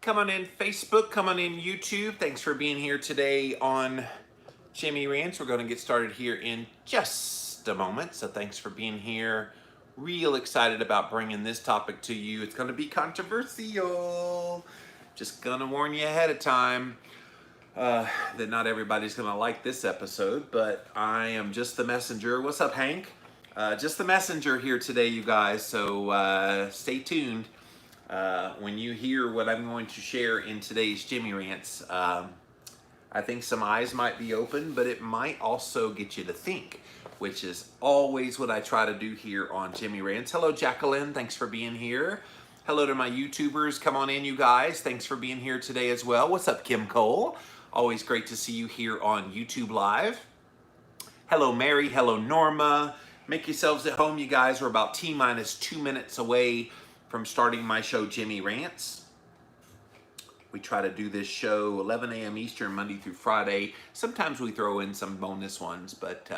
Come on in Facebook, come on in YouTube. Thanks for being here today on Jimmy Rants. We're going to get started here in just a moment. So thanks for being here. Real excited about bringing this topic to you. It's going to be controversial. Just going to warn you ahead of time that not everybody's going to like this episode, but I am just the messenger. What's up, Hank? Just the messenger here today, you guys. So stay tuned. When you hear what I'm going to share in today's Jimmy Rants, I think some eyes might be open, but it might also get you to think, which is always what I try to do here on Jimmy Rants. Hello, Jacqueline. Thanks for being here. Hello to my YouTubers. Come on in, you guys. Thanks for being here today as well. What's up, Kim Cole? Always great to see you here on YouTube Live. Hello, Mary. Hello, Norma. Make yourselves at home, you guys. We're about T-minus 2 minutes away from starting my show, Jimmy Rants. We try to do this show 11 a.m. Eastern, Monday through Friday. Sometimes we throw in some bonus ones, but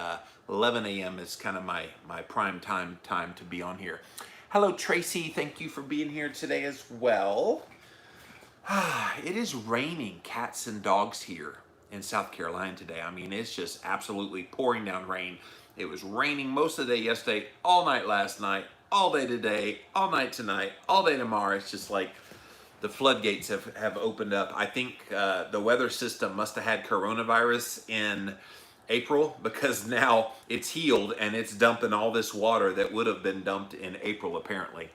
11 a.m. is kind of my prime time to be on here. Hello, Tracy. Thank you for being here today as well. It is raining cats and dogs here in South Carolina today. I mean, it's just absolutely pouring down rain. It was raining most of the day yesterday, all night last night, all day today, all night tonight, all day tomorrow. It's just like the floodgates have opened up. I think the weather system must have had coronavirus in April, because now it's healed and it's dumping all this water that would have been dumped in April apparently.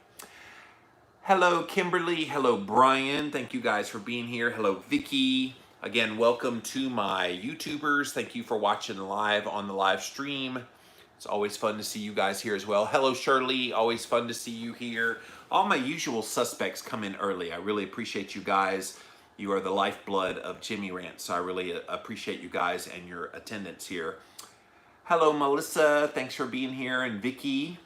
Hello, Kimberly. Hello, Brian. Thank you guys for being here. Hello, Vicky. Again, welcome to my YouTubers. Thank you for watching live on the live stream. It's always fun to see you guys here as well. Hello, Shirley. Always fun to see you here. All my usual suspects come in early. I really appreciate you guys. You are the lifeblood of Jimmy Rants, so I really appreciate you guys and your attendance here. Hello, Melissa. Thanks for being here. And Vicky.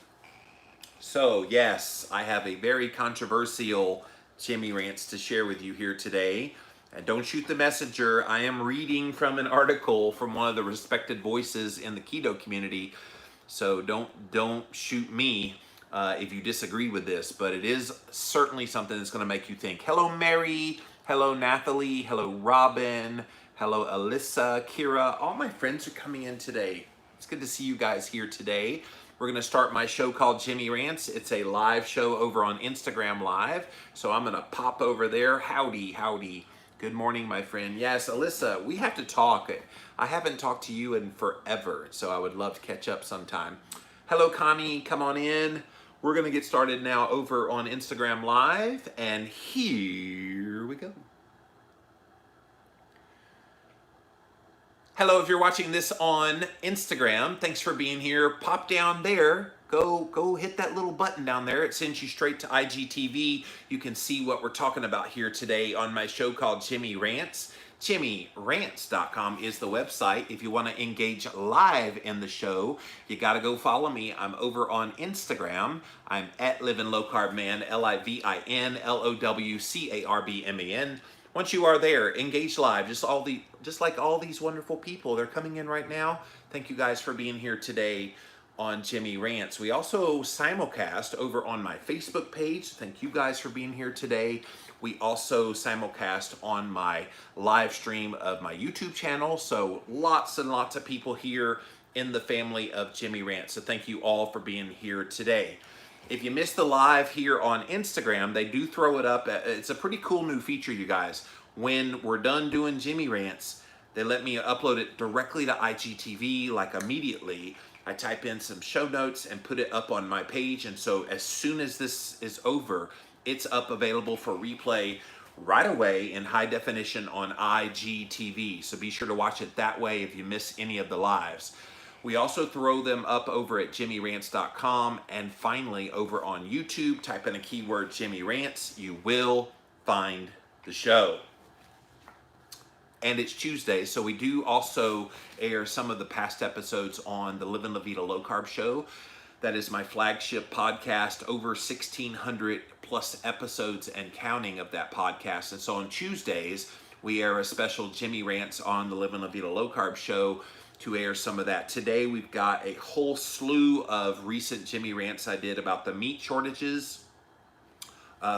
So, yes, I have a very controversial Jimmy Rants to share with you here today. And don't shoot the messenger. I am reading from an article from one of the respected voices in the keto community. So don't shoot me if you disagree with this, but it is certainly something that's going to make you think. Hello, Mary. Hello, Nathalie. Hello, Robin. Hello, Alyssa, Kira. All my friends are coming in today. It's good to see you guys here today. We're going to start my show called Jimmy Rants. It's a live show over on Instagram Live, so I'm going to pop over there. Howdy, howdy. Good morning, my friend. Yes, Alyssa, we have to talk. I haven't talked to you in forever, so I would love to catch up sometime. Hello, Connie. Come on in. We're going to get started now over on Instagram Live, and here we go. Hello, if you're watching this on Instagram, thanks for being here. Pop down there. Go hit that little button down there. It sends you straight to IGTV. You can see what we're talking about here today on my show called Jimmy Rants. JimmyRants.com is the website. If you want to engage live in the show, you got to go follow me. I'm over on Instagram. I'm at Living Low Carb Man, LIVINLOWCARBMAN. Once you are there, engage live. Just like all these wonderful people. They're coming in right now. Thank you guys for being here today on Jimmy Rants. We also simulcast over on my Facebook page. Thank you guys for being here today. We also simulcast on my live stream of my YouTube channel. So lots and lots of people here in the family of Jimmy Rants. So thank you all for being here today. If you missed the live here on Instagram, they do throw it up. It's a pretty cool new feature, you guys. When we're done doing Jimmy Rants, they let me upload it directly to IGTV, like immediately. I type in some show notes and put it up on my page. And so as soon as this is over, it's up available for replay right away in high definition on IGTV. So be sure to watch it that way if you miss any of the lives. We also throw them up over at JimmyRants.com, and finally over on YouTube. Type in a keyword Jimmy Rants. You will find the show. And it's Tuesday, so we do also air some of the past episodes on the Livin' La Vida Low Carb Show. That is my flagship podcast, over 1,600 plus episodes and counting of that podcast. And so on Tuesdays, we air a special Jimmy Rants on the Livin' La Vida Low Carb Show to air some of that. Today, we've got a whole slew of recent Jimmy Rants I did about the meat shortages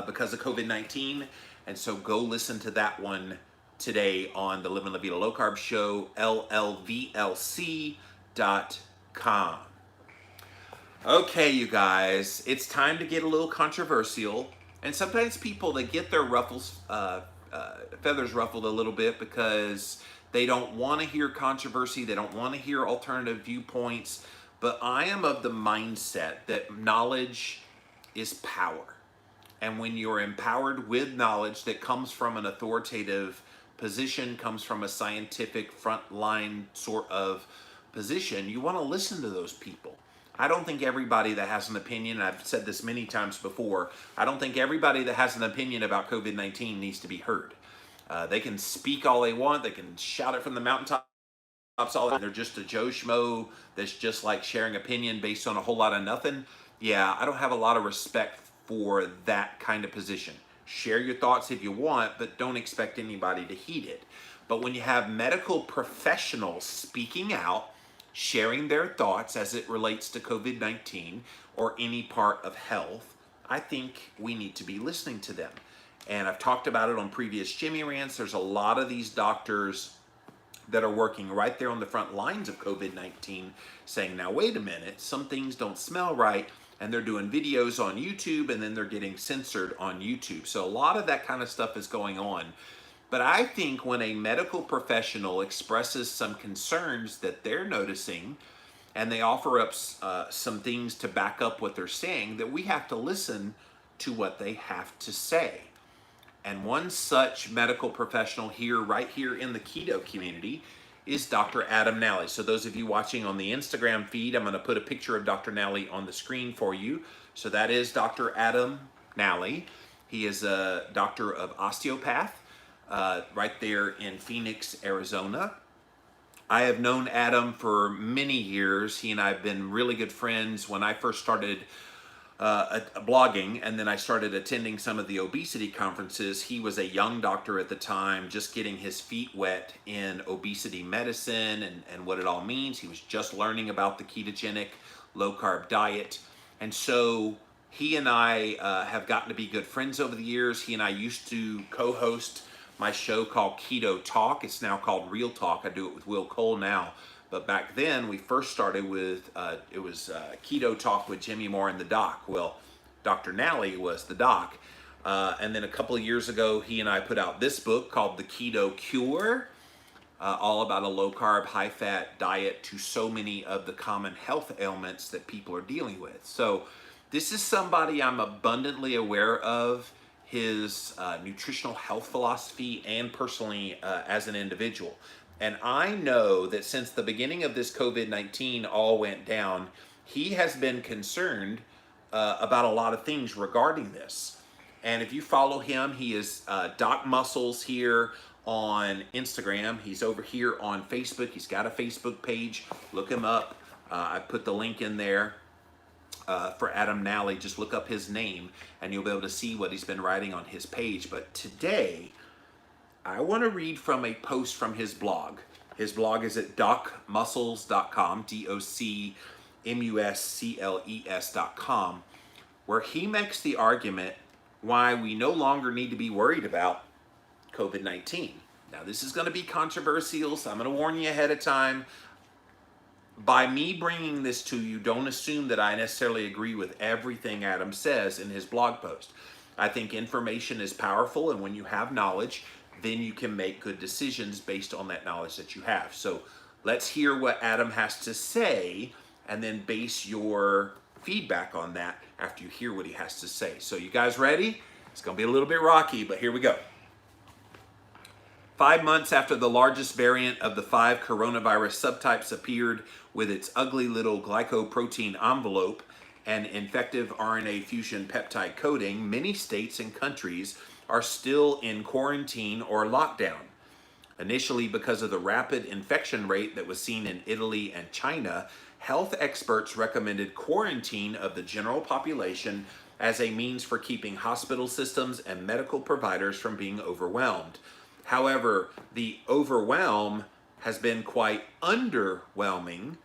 because of COVID-19. And so go listen to that one today on the Living La Vida Low Carb Show, llvlc.com. Okay, you guys, it's time to get a little controversial. And sometimes people, they get their feathers ruffled a little bit because they don't want to hear controversy. They don't want to hear alternative viewpoints. But I am of the mindset that knowledge is power. And when you're empowered with knowledge that comes from an authoritative position, comes from a scientific frontline sort of position, you want to listen to those people. I don't think everybody that has an opinion, and I've said this many times before, I don't think everybody that has an opinion about COVID-19 needs to be heard. They can speak all they want, they can shout it from the mountaintops all day. They're just a Joe Schmo that's just like sharing opinion based on a whole lot of nothing. Yeah, I don't have a lot of respect for that kind of position. Share your thoughts if you want, but don't expect anybody to heed it. But when you have medical professionals speaking out, sharing their thoughts as it relates to COVID-19 or any part of health, I think we need to be listening to them. And I've talked about it on previous Jimmy Rants. There's a lot of these doctors that are working right there on the front lines of COVID-19 saying, now wait a minute, some things don't smell right, and they're doing videos on YouTube and then they're getting censored on YouTube. So a lot of that kind of stuff is going on. But I think when a medical professional expresses some concerns that they're noticing and they offer up some things to back up what they're saying, that we have to listen to what they have to say. And one such medical professional right here in the keto community is Dr. Adam Nally. So those of you watching on the Instagram feed, I'm going to put a picture of Dr. Nally on the screen for you. So that is Dr. Adam Nally. He is a doctor of osteopath right there in Phoenix, Arizona. I have known Adam for many years. He and I have been really good friends. When I first started blogging, and then I started attending some of the obesity conferences, he was a young doctor at the time, just getting his feet wet in obesity medicine and what it all means. He was just learning about the ketogenic low-carb diet. And so he and I have gotten to be good friends over the years. He and I used to co-host my show called Keto Talk. It's now called Real Talk. I do it with Will Cole now. But back then, we first started with, it was Keto Talk with Jimmy Moore and the Doc. Well, Dr. Nally was the Doc. And then a couple of years ago, he and I put out this book called The Keto Cure, all about a low-carb, high-fat diet to so many of the common health ailments that people are dealing with. So this is somebody I'm abundantly aware of, his nutritional health philosophy, and personally as an individual. And I know that since the beginning of this COVID-19 all went down, he has been concerned about a lot of things regarding this. And if you follow him, he is Doc Muscles here on Instagram. He's over here on Facebook. He's got a Facebook page. Look him up. I put the link in there. For Adam Nally, just look up his name and you'll be able to see what he's been writing on his page. But today, I want to read from a post from his blog. His blog is at docmuscles.com, DOCMUSCLES.com, where he makes the argument why we no longer need to be worried about COVID-19. Now, this is going to be controversial, so I'm going to warn you ahead of time. By me bringing this to you, don't assume that I necessarily agree with everything Adam says in his blog post. I think information is powerful, and when you have knowledge, then you can make good decisions based on that knowledge that you have. So let's hear what Adam has to say, and then base your feedback on that after you hear what he has to say. So you guys ready? It's going to be a little bit rocky, but here we go. 5 months after the largest variant of the 5 coronavirus subtypes appeared with its ugly little glycoprotein envelope and infective RNA fusion peptide coating, many states and countries are still in quarantine or lockdown. Initially, because of the rapid infection rate that was seen in Italy and China, health experts recommended quarantine of the general population as a means for keeping hospital systems and medical providers from being overwhelmed. However, the overwhelm has been quite underwhelming.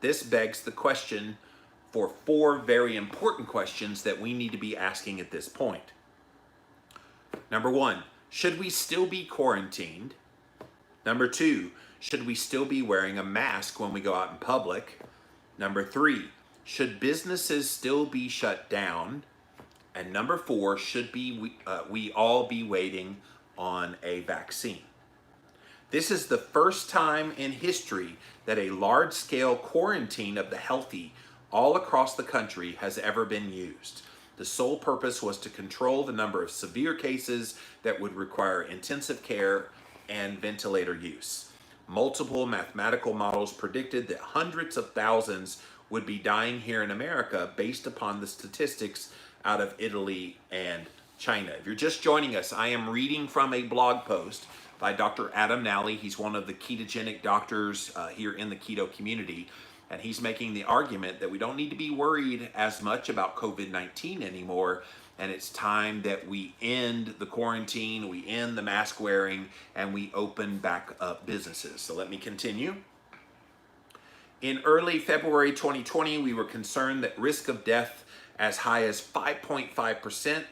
This begs the question for 4 very important questions that we need to be asking at this point. Number one, should we still be quarantined? Number two, should we still be wearing a mask when we go out in public? Number three, should businesses still be shut down? And number four, should we all be waiting on a vaccine? This is the first time in history that a large-scale quarantine of the healthy all across the country has ever been used. The sole purpose was to control the number of severe cases that would require intensive care and ventilator use. Multiple mathematical models predicted that hundreds of thousands would be dying here in America based upon the statistics out of Italy and China. If you're just joining us, I am reading from a blog post by Dr. Adam Nally. He's one of the ketogenic doctors here in the keto community. And he's making the argument that we don't need to be worried as much about COVID-19 anymore. And it's time that we end the quarantine, we end the mask wearing, and we open back up businesses. So let me continue. In early February 2020, we were concerned that risk of death as high as 5.5%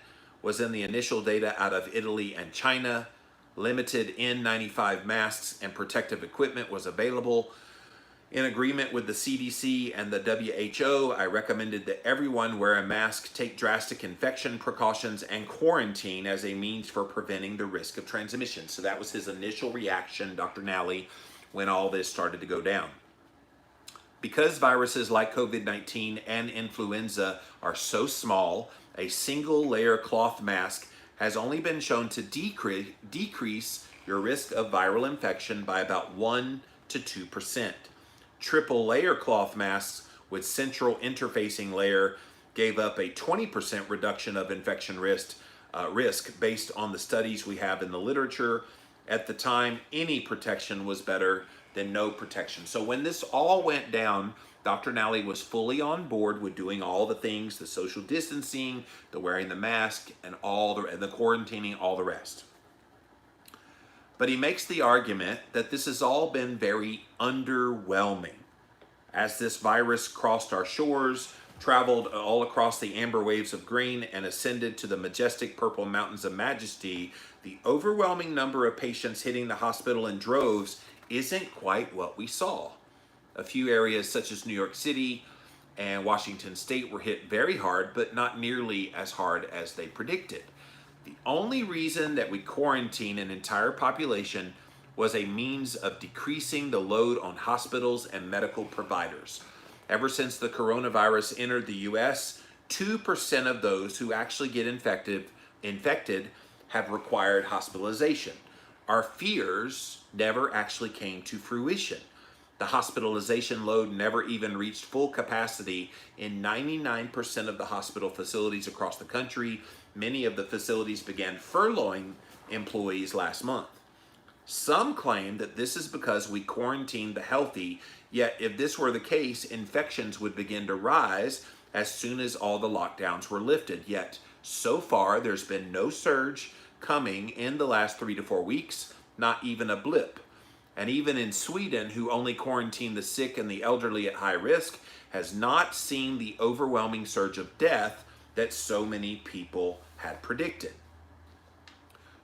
was in the initial data out of Italy and China. Limited N95 masks and protective equipment was available. In agreement with the CDC and the WHO, I recommended that everyone wear a mask, take drastic infection precautions, and quarantine as a means for preventing the risk of transmission. So that was his initial reaction, Dr. Nally, when all this started to go down. Because viruses like COVID-19 and influenza are so small, a single layer cloth mask has only been shown to decrease your risk of viral infection by about 1 to 2%. Triple layer cloth masks with central interfacing layer gave up a 20% reduction of infection risk based on the studies we have in the literature. At the time, any protection was better than no protection. So when this all went down, Dr. Nally was fully on board with doing all the things, the social distancing, the wearing the mask, and the quarantining, all the rest. But he makes the argument that this has all been very underwhelming. As this virus crossed our shores, traveled all across the amber waves of grain, and ascended to the majestic purple mountains of majesty, the overwhelming number of patients hitting the hospital in droves isn't quite what we saw. A few areas such as New York City and Washington State were hit very hard, but not nearly as hard as they predicted. The only reason that we quarantine an entire population was a means of decreasing the load on hospitals and medical providers. Ever since the coronavirus entered the US, 2% of those who actually get infected have required hospitalization. Our fears never actually came to fruition. The hospitalization load never even reached full capacity in 99% of the hospital facilities across the country. Many of the facilities began furloughing employees last month. Some claim that this is because we quarantined the healthy, yet if this were the case, infections would begin to rise as soon as all the lockdowns were lifted. Yet, so far, there's been no surge coming in the last 3 to 4 weeks, not even a blip. And even in Sweden, who only quarantined the sick and the elderly at high risk, has not seen the overwhelming surge of death that so many people had predicted.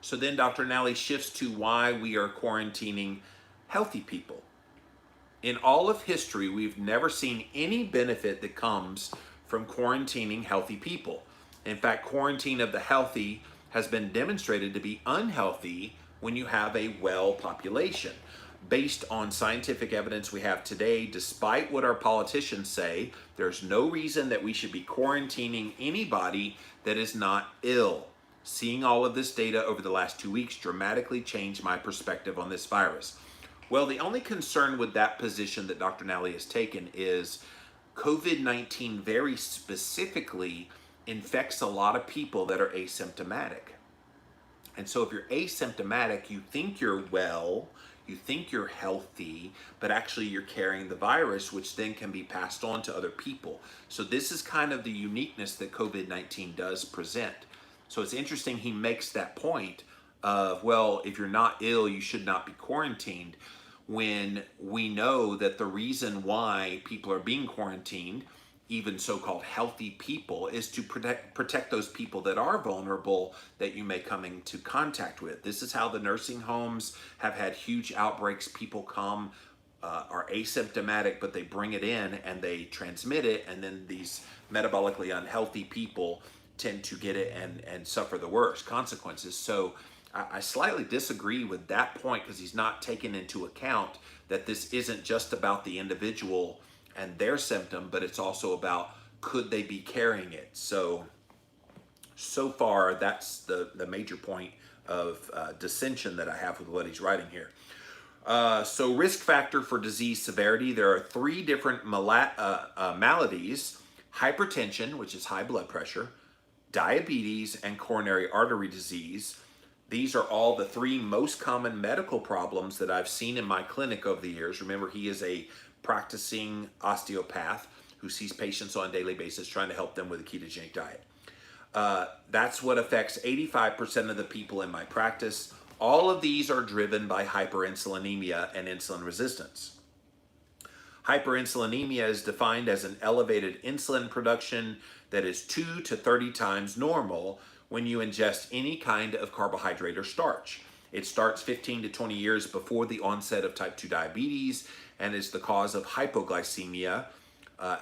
So then Dr. Nally shifts to why we are quarantining healthy people. In all of history, we've never seen any benefit that comes from quarantining healthy people. In fact, quarantine of the healthy has been demonstrated to be unhealthy when you have a well population. Based on scientific evidence we have today, despite what our politicians say, there's no reason that we should be quarantining anybody that is not ill. Seeing all of this data over the last 2 weeks dramatically changed my perspective on this virus. Well, the only concern with that position that Dr. Nally has taken is COVID-19 very specifically infects a lot of people that are asymptomatic. And so if you're asymptomatic, you think you're well, you think you're healthy, but actually you're carrying the virus, which then can be passed on to other people. So this is kind of the uniqueness that COVID-19 does present. So it's interesting he makes that point of, well, if you're not ill, you should not be quarantined, when we know that the reason why people are being quarantined, even so-called healthy people is to protect those people that are vulnerable that you may come into contact with. This is how the nursing homes have had huge outbreaks. People come, are asymptomatic, but they bring it in and they transmit it, and then these metabolically unhealthy people tend to get it and suffer the worst consequences. So I slightly disagree with that point, because he's not taking into account that this isn't just about the individual and their symptom, but it's also about, could they be carrying it? So far, that's the major point of dissension that I have with what he's writing here. So risk factor for disease severity, there are 3 different maladies: hypertension, which is high blood pressure, diabetes, and coronary artery disease. These are all the 3 most common medical problems that I've seen in my clinic over the years. Remember, he is a practicing osteopath who sees patients on a daily basis, trying to help them with a ketogenic diet. That's what affects 85% of the people in my practice. All of these are driven by hyperinsulinemia and insulin resistance. Hyperinsulinemia is defined as an elevated insulin production that is 2 to 30 times normal when you ingest any kind of carbohydrate or starch. It starts 15 to 20 years before the onset of type 2 diabetes and is the cause of hypoglycemia,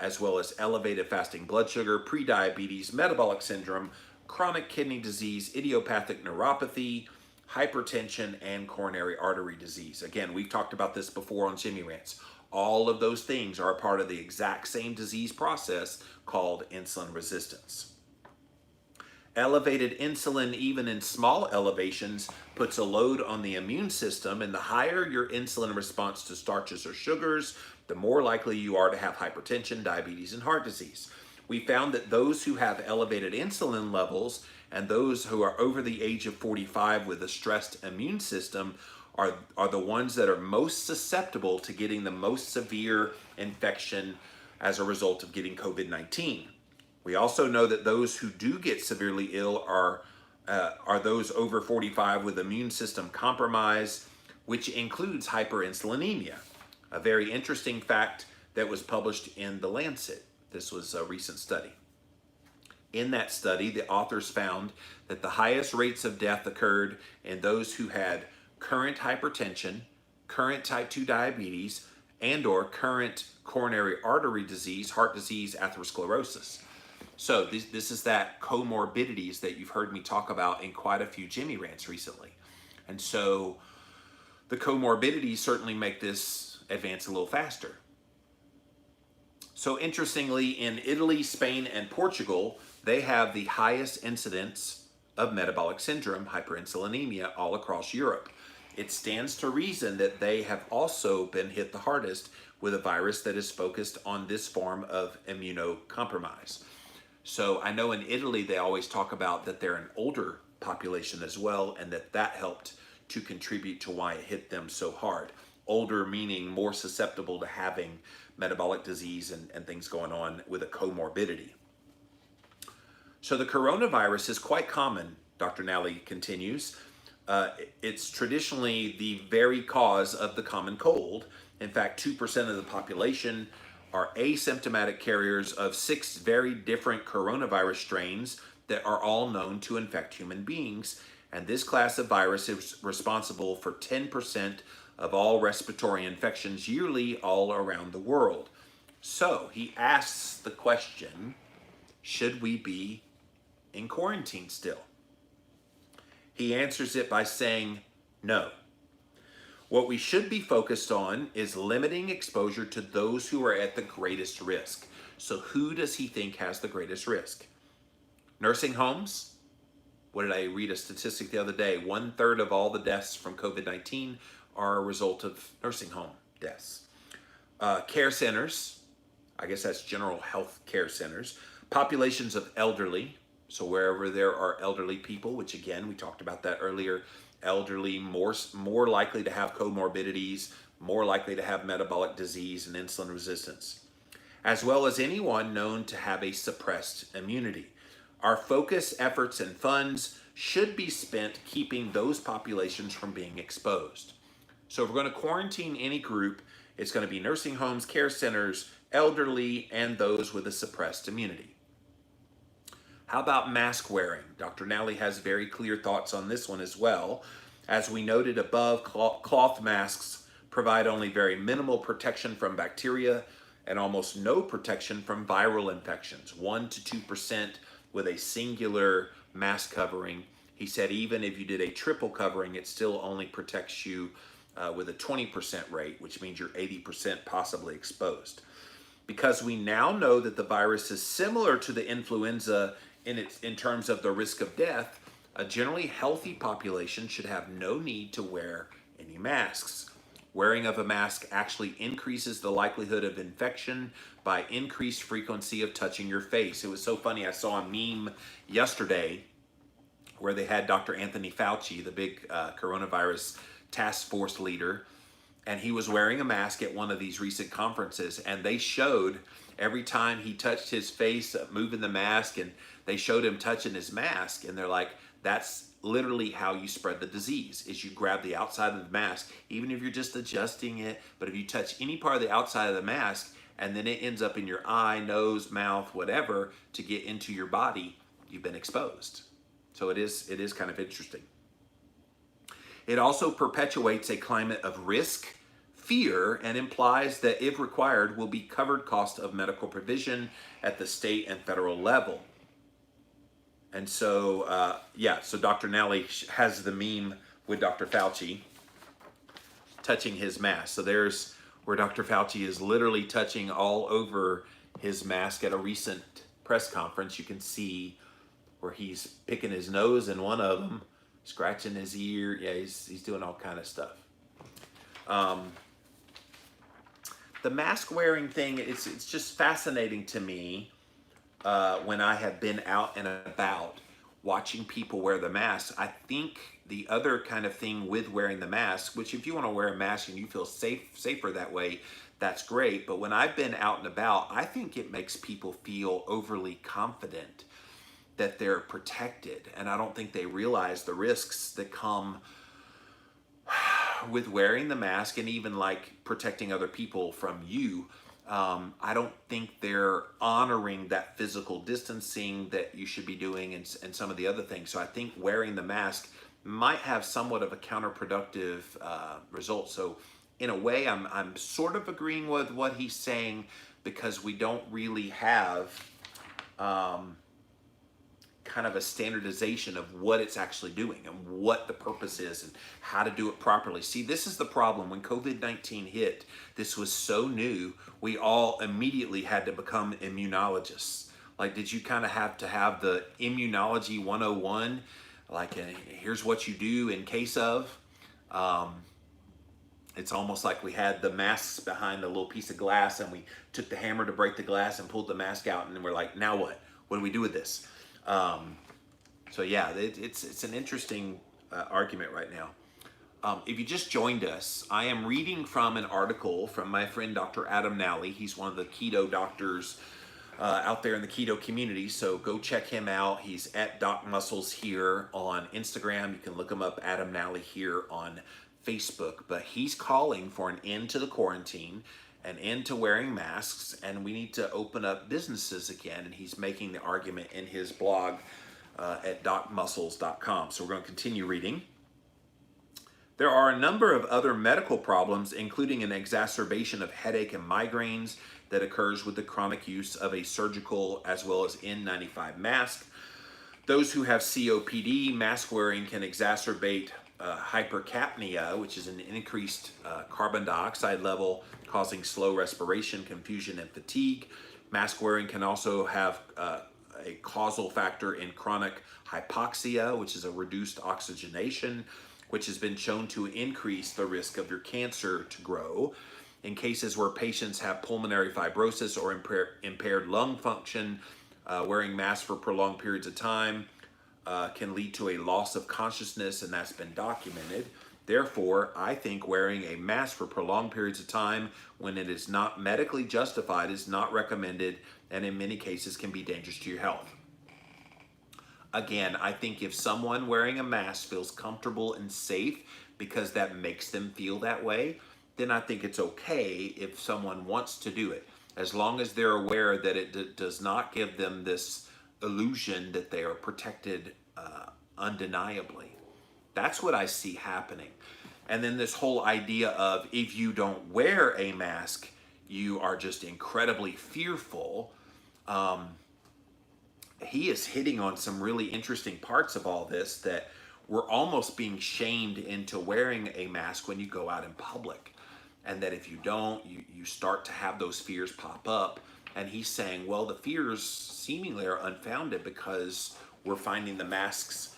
as well as elevated fasting blood sugar, prediabetes, metabolic syndrome, chronic kidney disease, idiopathic neuropathy, hypertension, and coronary artery disease. Again, we've talked about this before on Jimmy Rants. All of those things are a part of the exact same disease process called insulin resistance. Elevated insulin, even in small elevations, puts a load on the immune system, and the higher your insulin response to starches or sugars, the more likely you are to have hypertension, diabetes, and heart disease. We found that those who have elevated insulin levels and those who are over the age of 45 with a stressed immune system are the ones that are most susceptible to getting the most severe infection as a result of getting COVID-19. We also know that those who do get severely ill are those over 45 with immune system compromise, which includes hyperinsulinemia. A very interesting fact that was published in The Lancet. This was a recent study. In that study, the authors found that the highest rates of death occurred in those who had current hypertension, current type 2 diabetes, and or current coronary artery disease, heart disease, atherosclerosis. So this is that comorbidities that you've heard me talk about in quite a few Jimmy Rants recently. And so the comorbidities certainly make this advance a little faster. So interestingly, in Italy, Spain, and Portugal, they have the highest incidence of metabolic syndrome, hyperinsulinemia, all across Europe. It stands to reason that they have also been hit the hardest with a virus that is focused on this form of immunocompromise. So I know in Italy, they always talk about that they're an older population as well, and that helped to contribute to why it hit them so hard. Older meaning more susceptible to having metabolic disease and things going on with a comorbidity. So the coronavirus is quite common, Dr. Nally continues. It's traditionally the very cause of the common cold. In fact, 2% of the population are asymptomatic carriers of 6 very different coronavirus strains that are all known to infect human beings. And this class of virus is responsible for 10% of all respiratory infections yearly all around the world. So he asks the question, should we be in quarantine still? He answers it by saying no. What we should be focused on is limiting exposure to those who are at the greatest risk. So who does he think has the greatest risk? Nursing homes? What did I read a statistic the other day? 1/3 of all the deaths from COVID-19 are a result of nursing home deaths. Care centers, I guess that's general health care centers. Populations of elderly, so wherever there are elderly people, which again, we talked about that earlier, elderly, more likely to have comorbidities, more likely to have metabolic disease and insulin resistance, as well as anyone known to have a suppressed immunity. Our focus, efforts, and funds should be spent keeping those populations from being exposed. So if we're going to quarantine any group, it's going to be nursing homes, care centers, elderly, and those with a suppressed immunity. How about mask wearing? Dr. Nally has very clear thoughts on this one as well. As we noted above, cloth masks provide only very minimal protection from bacteria and almost no protection from viral infections, 1 to 2% with a singular mask covering. He said even if you did a triple covering, it still only protects you with a 20% rate, which means you're 80% possibly exposed. Because we now know that the virus is similar to the influenza in terms of the risk of death, a generally healthy population should have no need to wear any masks. Wearing of a mask actually increases the likelihood of infection by increased frequency of touching your face. It was so funny. I saw a meme yesterday where they had Dr. Anthony Fauci, the big coronavirus task force leader, and he was wearing a mask at one of these recent conferences, and they showed every time he touched his face, moving the mask, and they showed him touching his mask, and they're like, that's literally how you spread the disease, is you grab the outside of the mask, even if you're just adjusting it, but if you touch any part of the outside of the mask, and then it ends up in your eye, nose, mouth, whatever, to get into your body, you've been exposed. So it is kind of interesting. It also perpetuates a climate of risk, fear, and implies that if required will be covered cost of medical provision at the state and federal level. And so, so Dr. Nally has the meme with Dr. Fauci touching his mask. So there's where Dr. Fauci is literally touching all over his mask at a recent press conference. You can see where he's picking his nose in one of them, scratching his ear. Yeah, he's doing all kind of stuff. The mask wearing thing, it's just fascinating to me when I have been out and about watching people wear the mask. I think the other kind of thing with wearing the mask, which if you want to wear a mask and you feel safer that way, that's great. But when I've been out and about, I think it makes people feel overly confident that they're protected. And I don't think they realize the risks that come with wearing the mask and even like protecting other people from you. I don't think they're honoring that physical distancing that you should be doing and some of the other things. So I think wearing the mask might have somewhat of a counterproductive result. So in a way, I'm sort of agreeing with what he's saying, because we don't really have kind of a standardization of what it's actually doing and what the purpose is and how to do it properly. See, this is the problem. When COVID-19 hit, this was so new, we all immediately had to become immunologists. Like, did you kind of have to have the immunology 101? Like, here's what you do in case of. It's almost like we had the masks behind a little piece of glass and we took the hammer to break the glass and pulled the mask out, and then we're like, now what? What do we do with this? So yeah, it's an interesting argument right now. If you just joined us, I am reading from an article from my friend Dr. Adam Nally. He's one of the keto doctors out there in the keto community, so go check him out. He's at Doc Muscles here on Instagram. You can look him up, Adam Nally, here on Facebook. But he's calling for an end to the quarantine, an end to wearing masks, and we need to open up businesses again. And he's making the argument in his blog at docmuscles.com. So we're going to continue reading. There are a number of other medical problems, including an exacerbation of headache and migraines that occurs with the chronic use of a surgical as well as N95 mask. Those who have COPD, mask wearing can exacerbate hypercapnia, which is an increased carbon dioxide level causing slow respiration, confusion, and fatigue. Mask wearing can also have a causal factor in chronic hypoxia, which is a reduced oxygenation, which has been shown to increase the risk of your cancer to grow. In cases where patients have pulmonary fibrosis or impaired lung function, wearing masks for prolonged periods of time can lead to a loss of consciousness, and that's been documented. Therefore, I think wearing a mask for prolonged periods of time when it is not medically justified is not recommended, and in many cases can be dangerous to your health. Again, I think if someone wearing a mask feels comfortable and safe because that makes them feel that way, then I think it's okay if someone wants to do it. as long as they're aware that it does not give them this illusion that they are protected undeniably. That's what I see happening. And then this whole idea of if you don't wear a mask, you are just incredibly fearful. He is hitting on some really interesting parts of all this, that we're almost being shamed into wearing a mask when you go out in public. And that if you don't, you start to have those fears pop up. And he's saying, well, the fears seemingly are unfounded because we're finding the masks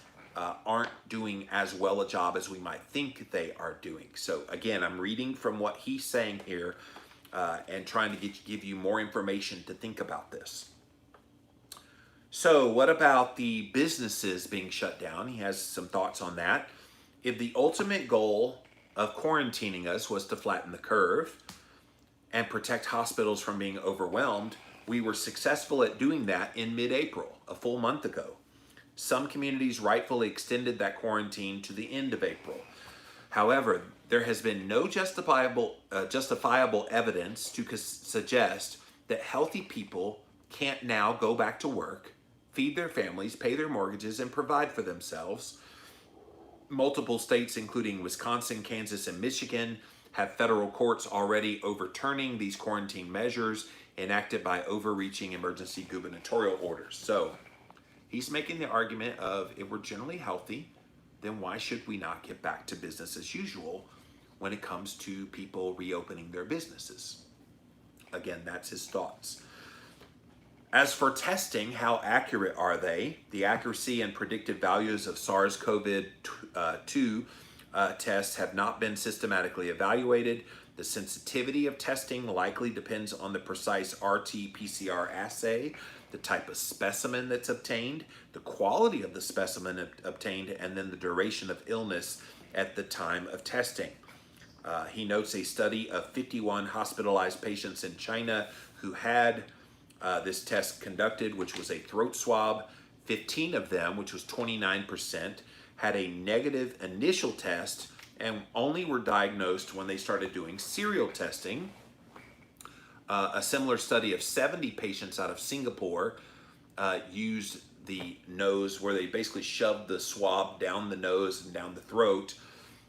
aren't doing as well a job as we might think they are doing. So again, I'm reading from what he's saying here and trying to give you more information to think about this. So what about the businesses being shut down? He has some thoughts on that. If the ultimate goal of quarantining us was to flatten the curve and protect hospitals from being overwhelmed, we were successful at doing that in mid-April, a full month ago. Some communities rightfully extended that quarantine to the end of April. However, there has been no justifiable evidence to suggest that healthy people can't now go back to work, feed their families, pay their mortgages, and provide for themselves. Multiple states, including Wisconsin, Kansas, and Michigan, have federal courts already overturning these quarantine measures enacted by overreaching emergency gubernatorial orders. So he's making the argument of, if we're generally healthy, then why should we not get back to business as usual when it comes to people reopening their businesses? Again, that's his thoughts. As for testing, how accurate are they? The accuracy and predictive values of SARS-CoV-2 tests have not been systematically evaluated. The sensitivity of testing likely depends on the precise RT-PCR assay, the type of specimen that's obtained, the quality of the specimen obtained, and then the duration of illness at the time of testing. He notes a study of 51 hospitalized patients in China who had this test conducted, which was a throat swab. 15 of them, which was 29%, had a negative initial test and only were diagnosed when they started doing serial testing. A similar study of 70 patients out of Singapore used the nose, where they basically shoved the swab down the nose and down the throat.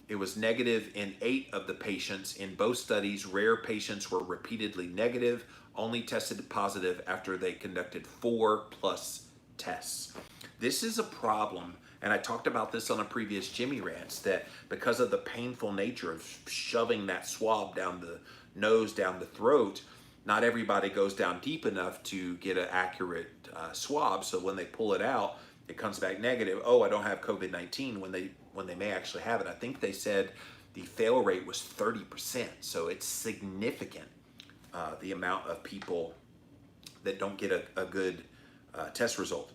It was negative in 8 of the patients. In both studies, rare patients were repeatedly negative, only tested positive after they conducted 4+ tests. This is a problem, and I talked about this on a previous Jimmy Rants, that because of the painful nature of shoving that swab down the nose, down the throat, not everybody goes down deep enough to get an accurate swab. So when they pull it out, it comes back negative. Oh, I don't have COVID-19, when they may actually have it. I think they said the fail rate was 30%. So it's significant, the amount of people that don't get a good test result.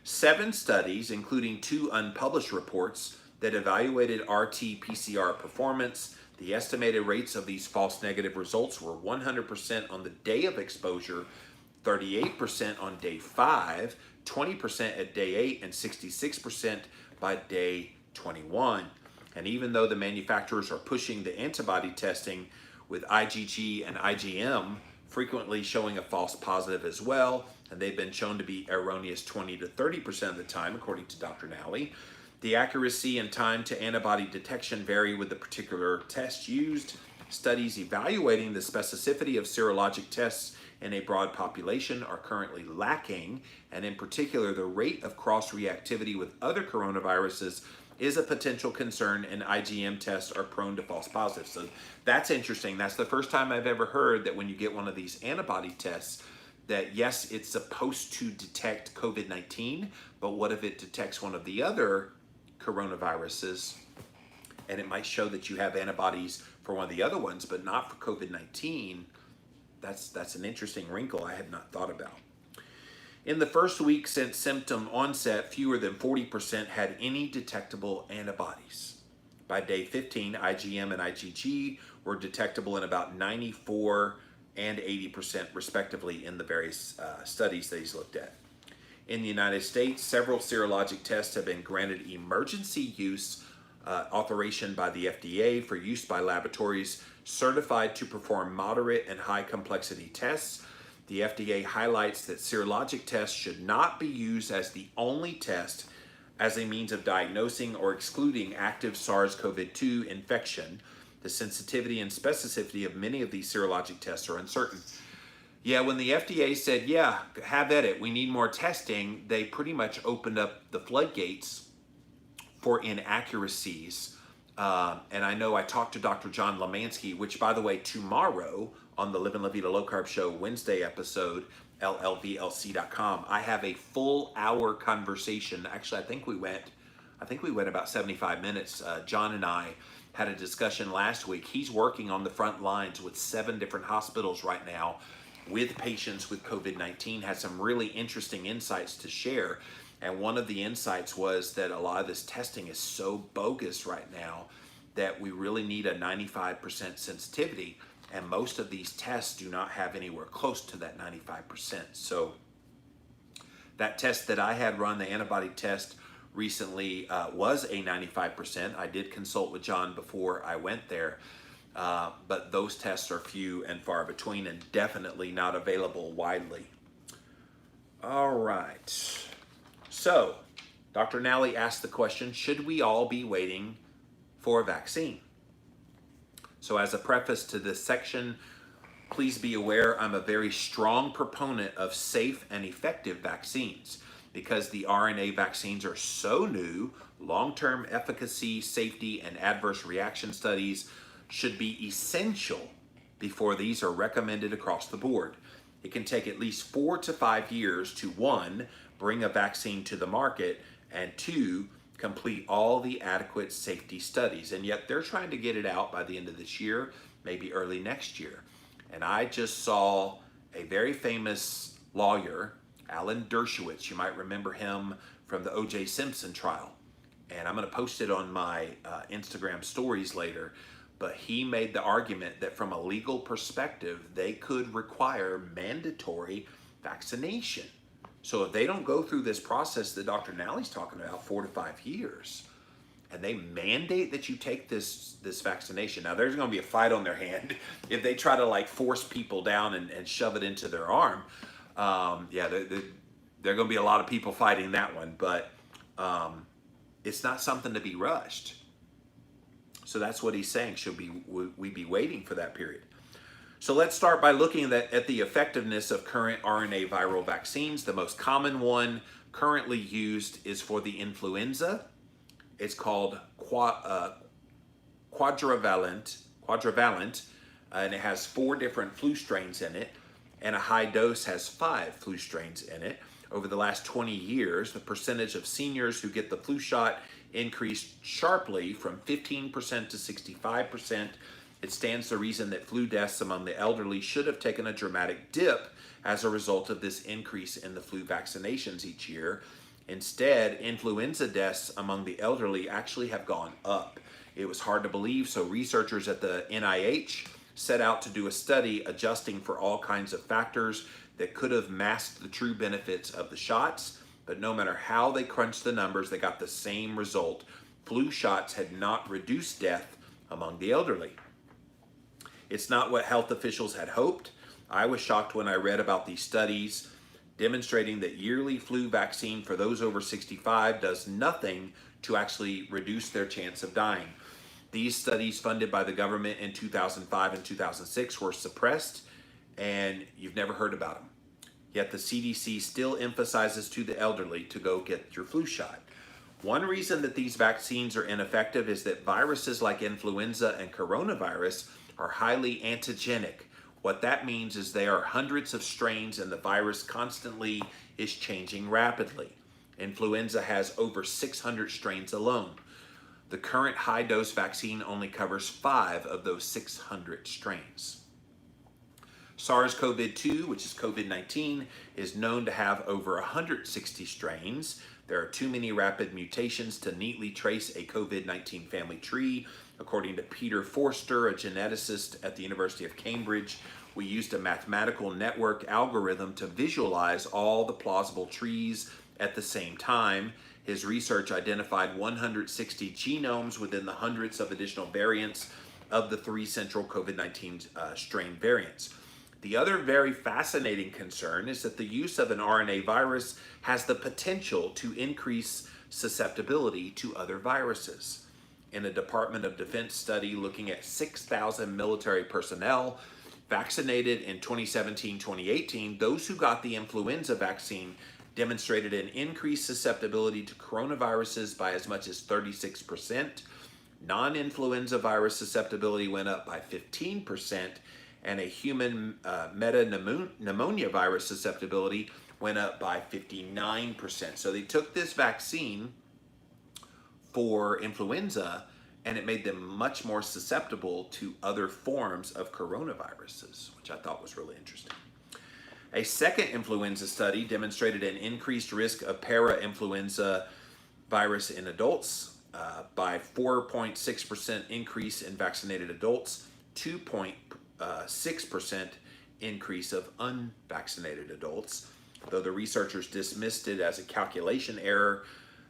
7 studies, including 2 unpublished reports that evaluated RT-PCR performance. The estimated rates of these false negative results were 100% on the day of exposure, 38% on day 5, 20% at day 8, and 66% by day 21. And even though the manufacturers are pushing the antibody testing with IgG and IgM frequently showing a false positive as well, and they've been shown to be erroneous 20 to 30% of the time, according to Dr. Nally, the accuracy and time to antibody detection vary with the particular test used. Studies evaluating the specificity of serologic tests in a broad population are currently lacking, and in particular, the rate of cross-reactivity with other coronaviruses is a potential concern, and IgM tests are prone to false positives. So that's interesting. That's the first time I've ever heard that when you get one of these antibody tests, that yes, it's supposed to detect COVID-19, but what if it detects one of the other coronaviruses, and it might show that you have antibodies for one of the other ones, but not for COVID-19? That's an interesting wrinkle I had not thought about. In the first week since symptom onset, fewer than 40% had any detectable antibodies. By day 15, IgM and IgG were detectable in about 94 and 80% respectively in the various studies that he's looked at. In the United States, several serologic tests have been granted emergency use authorization by the FDA for use by laboratories certified to perform moderate and high complexity tests. The FDA highlights that serologic tests should not be used as the only test as a means of diagnosing or excluding active SARS-CoV-2 infection. The sensitivity and specificity of many of these serologic tests are uncertain. Yeah, when the FDA said, yeah, have at it, we need more testing, they pretty much opened up the floodgates for inaccuracies. And I know I talked to Dr. John Lemansky, which, by the way, tomorrow on the Live and La Vida Low Carb Show Wednesday episode, llvlc.com, I have a full hour conversation. Actually, I think we went about 75 minutes. John and I had a discussion last week. He's working on the front lines with 7 different hospitals right now with patients with COVID-19, had some really interesting insights to share. And one of the insights was that a lot of this testing is so bogus right now that we really need a 95% sensitivity. And most of these tests do not have anywhere close to that 95%. So that test that I had run, the antibody test recently, was a 95%. I did consult with John before I went there. But those tests are few and far between and definitely not available widely. All right. So, Dr. Nally asked the question, should we all be waiting for a vaccine? So as a preface to this section, please be aware I'm a very strong proponent of safe and effective vaccines. Because the RNA vaccines are so new, long-term efficacy, safety, and adverse reaction studies should be essential before these are recommended across the board. It can take at least 4 to 5 years to 1, bring a vaccine to the market, and 2, complete all the adequate safety studies. And yet they're trying to get it out by the end of this year, maybe early next year. And I just saw a very famous lawyer, Alan Dershowitz. You might remember him from the O.J. Simpson trial. And I'm going to post it on my Instagram stories later. But he made the argument that from a legal perspective, they could require mandatory vaccination. So if they don't go through this process that Dr. Nally's talking about, 4 to 5 years, and they mandate that you take this vaccination. Now, there's going to be a fight on their hand if they try to like force people down and shove it into their arm. Yeah, there are going to be a lot of people fighting that one, but it's not something to be rushed. So that's what he's saying. Should we be waiting for that period? So let's start by looking at the effectiveness of current RNA viral vaccines. The most common one currently used is for the influenza. It's called quadrivalent, and it has 4 different flu strains in it, and a high dose has 5 flu strains in it. Over the last 20 years, the percentage of seniors who get the flu shot increased sharply from 15% to 65%. It stands to reason that flu deaths among the elderly should have taken a dramatic dip as a result of this increase in the flu vaccinations each year. Instead, influenza deaths among the elderly actually have gone up. It was hard to believe, so researchers at the NIH set out to do a study adjusting for all kinds of factors that could have masked the true benefits of the shots. But no matter how they crunched the numbers, they got the same result. Flu shots had not reduced death among the elderly. It's not what health officials had hoped. I was shocked when I read about these studies demonstrating that yearly flu vaccine for those over 65 does nothing to actually reduce their chance of dying. These studies funded by the government in 2005 and 2006 were suppressed, and you've never heard about them. Yet the CDC still emphasizes to the elderly to go get your flu shot. One reason that these vaccines are ineffective is that viruses like influenza and coronavirus are highly antigenic. What that means is there are hundreds of strains and the virus constantly is changing rapidly. Influenza has over 600 strains alone. The current high-dose vaccine only covers 5 of those 600 strains. SARS-CoV-2, which is COVID-19, is known to have over 160 strains. There are too many rapid mutations to neatly trace a COVID-19 family tree. According to Peter Forster, a geneticist at the University of Cambridge, we used a mathematical network algorithm to visualize all the plausible trees at the same time. His research identified 160 genomes within the hundreds of additional variants of the 3 central COVID-19 strain variants. The other very fascinating concern is that the use of an RNA virus has the potential to increase susceptibility to other viruses. In a Department of Defense study looking at 6,000 military personnel vaccinated in 2017-2018, those who got the influenza vaccine demonstrated an increased susceptibility to coronaviruses by as much as 36%. Non-influenza virus susceptibility went up by 15%, and a human metapneumonia virus susceptibility went up by 59%. So they took this vaccine for influenza, and it made them much more susceptible to other forms of coronaviruses, which I thought was really interesting. A second influenza study demonstrated an increased risk of para-influenza virus in adults by 4.6% increase in vaccinated adults, 2.6% increase of unvaccinated adults. Though the researchers dismissed it as a calculation error,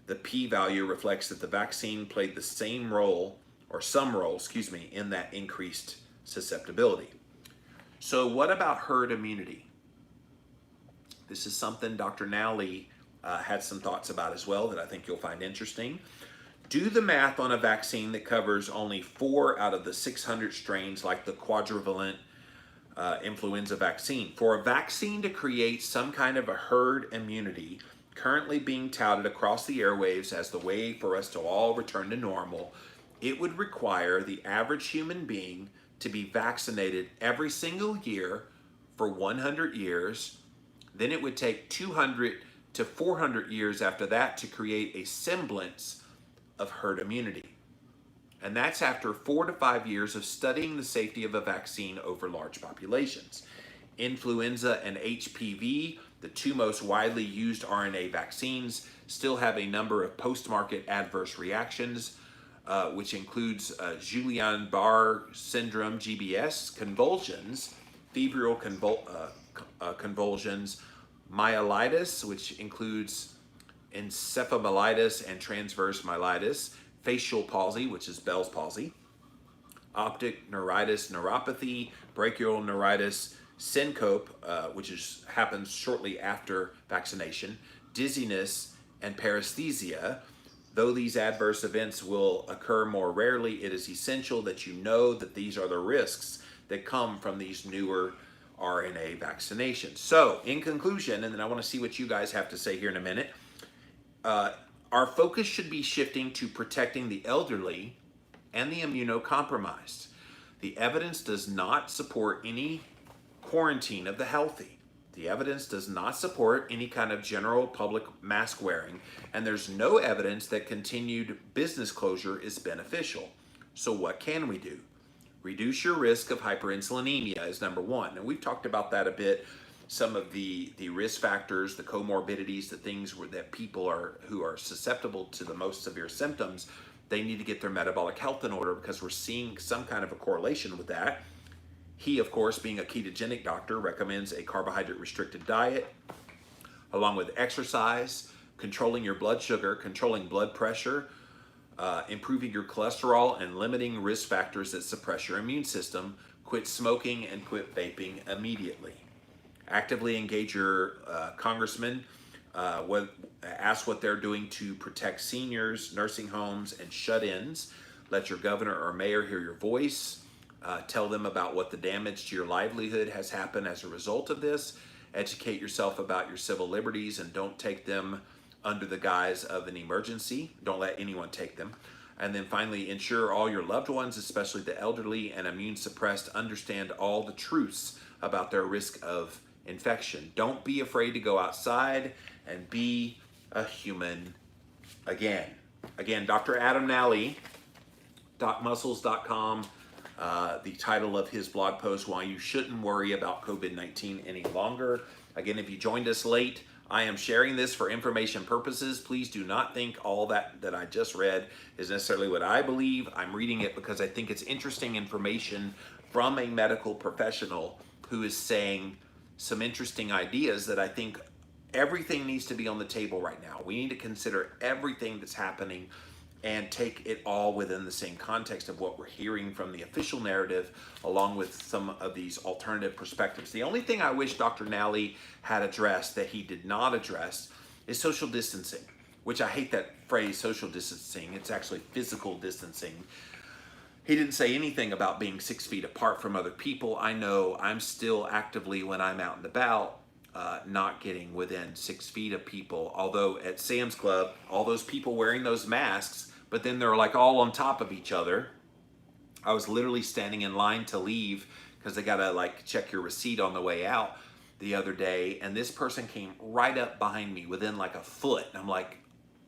the p-value reflects that the vaccine played the same role, or some role, in that increased susceptibility. So what about herd immunity? This is something Dr. Nally had some thoughts about as well that I think you'll find interesting. Do the math on a vaccine that covers only 4 out of the 600 strains, like the quadrivalent influenza vaccine. For a vaccine to create some kind of a herd immunity, currently being touted across the airwaves as the way for us to all return to normal, it would require the average human being to be vaccinated every single year for 100 years. Then it would take 200 to 400 years after that to create a semblance of herd immunity. And that's after 4 to 5 years of studying the safety of a vaccine over large populations. Influenza and HPV, the two most widely used RNA vaccines, still have a number of post-market adverse reactions, which includes Guillain-Barré syndrome, GBS, convulsions, febrile convulsions, myelitis, which includes encephalomyelitis and transverse myelitis, facial palsy, which is Bell's palsy, optic neuritis, neuropathy, brachial neuritis, syncope, which happens shortly after vaccination, dizziness, and paresthesia. Though these adverse events will occur more rarely, it is essential that you know that these are the risks that come from these newer RNA vaccinations. So, in conclusion, and then I want to see what you guys have to say here in a minute, our focus should be shifting to protecting the elderly and the immunocompromised. The evidence does not support any quarantine of the healthy. The evidence does not support any kind of general public mask wearing, and there's no evidence that continued business closure is beneficial. So what can we do? Reduce your risk of hyperinsulinemia is number one. And we've talked about that a bit. Some of the risk factors, the comorbidities, the things that people who are susceptible to the most severe symptoms, they need to get their metabolic health in order because we're seeing some kind of a correlation with that. He, of course, being a ketogenic doctor, recommends a carbohydrate-restricted diet, along with exercise, controlling your blood sugar, controlling blood pressure, improving your cholesterol, and limiting risk factors that suppress your immune system. Quit smoking and quit vaping immediately. Actively engage your congressman. Ask what they're doing to protect seniors, nursing homes, and shut-ins. Let your governor or mayor hear your voice. Tell them about what the damage to your livelihood has happened as a result of this. Educate yourself about your civil liberties and don't take them under the guise of an emergency. Don't let anyone take them. And then finally, ensure all your loved ones, especially the elderly and immune suppressed, understand all the truths about their risk of infection. Don't be afraid to go outside and be a human again. Again, Dr. Adam Nally, DocMuscles.com. The title of his blog post, Why You Shouldn't Worry About COVID-19 Any Longer. Again, if you joined us late, I am sharing this for information purposes. Please do not think all that I just read is necessarily what I believe. I'm reading it because I think it's interesting information from a medical professional who is saying some interesting ideas that I think everything needs to be on the table right now. We need to consider everything that's happening and take it all within the same context of what we're hearing from the official narrative, along with some of these alternative perspectives. The only thing I wish Dr. Nally had addressed that he did not address is social distancing, which I hate that phrase, social distancing. It's actually physical distancing. He didn't say anything about being 6 feet apart from other people. I know I'm still actively, when I'm out and about, not getting within 6 feet of people. Although at Sam's Club, all those people wearing those masks, but then they're like all on top of each other. I was literally standing in line to leave because they gotta like check your receipt on the way out the other day, and this person came right up behind me within like a foot. And I'm like,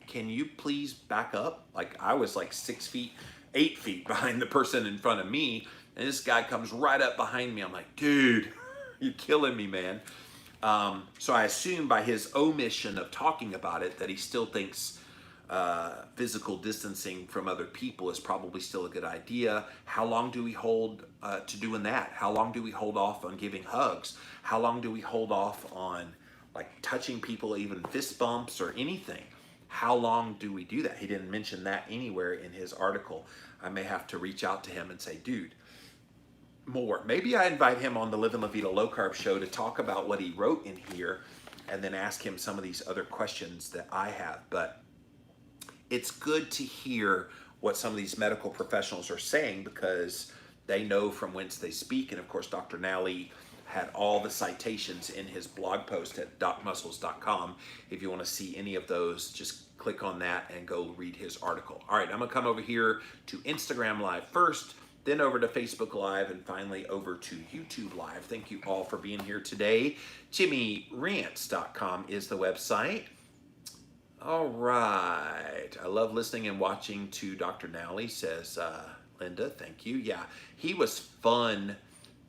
can you please back up? Like I was like 6 feet, 8 feet behind the person in front of me, and this guy comes right up behind me. I'm like, dude, you're killing me, man. So I assume by his omission of talking about it that he still thinks physical distancing from other people is probably still a good idea. How long do we hold to doing that? How long do we hold off on giving hugs? How long do we hold off on like touching people, even fist bumps or anything? How long do we do that? He didn't mention that anywhere in his article. I may have to reach out to him and say, dude, more. Maybe I invite him on the Live and La Vida Low Carb show to talk about what he wrote in here and then ask him some of these other questions that I have. But it's good to hear what some of these medical professionals are saying because they know from whence they speak. And of course, Dr. Nally had all the citations in his blog post at docmuscles.com. If you want to see any of those, just click on that and go read his article. All right, I'm gonna come over here to Instagram Live first, then over to Facebook Live, and finally over to YouTube Live. Thank you all for being here today. JimmyRants.com is the website. All right. I love listening and watching to Dr. Nally, says Linda. Thank you. Yeah, he was fun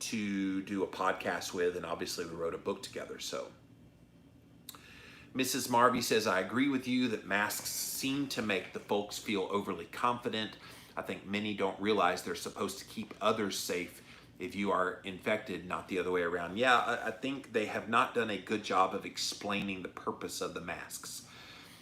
to do a podcast with, and obviously we wrote a book together. So Mrs. Marvey says, I agree with you that masks seem to make the folks feel overly confident. I think many don't realize they're supposed to keep others safe if you are infected, not the other way around. Yeah, I think they have not done a good job of explaining the purpose of the masks.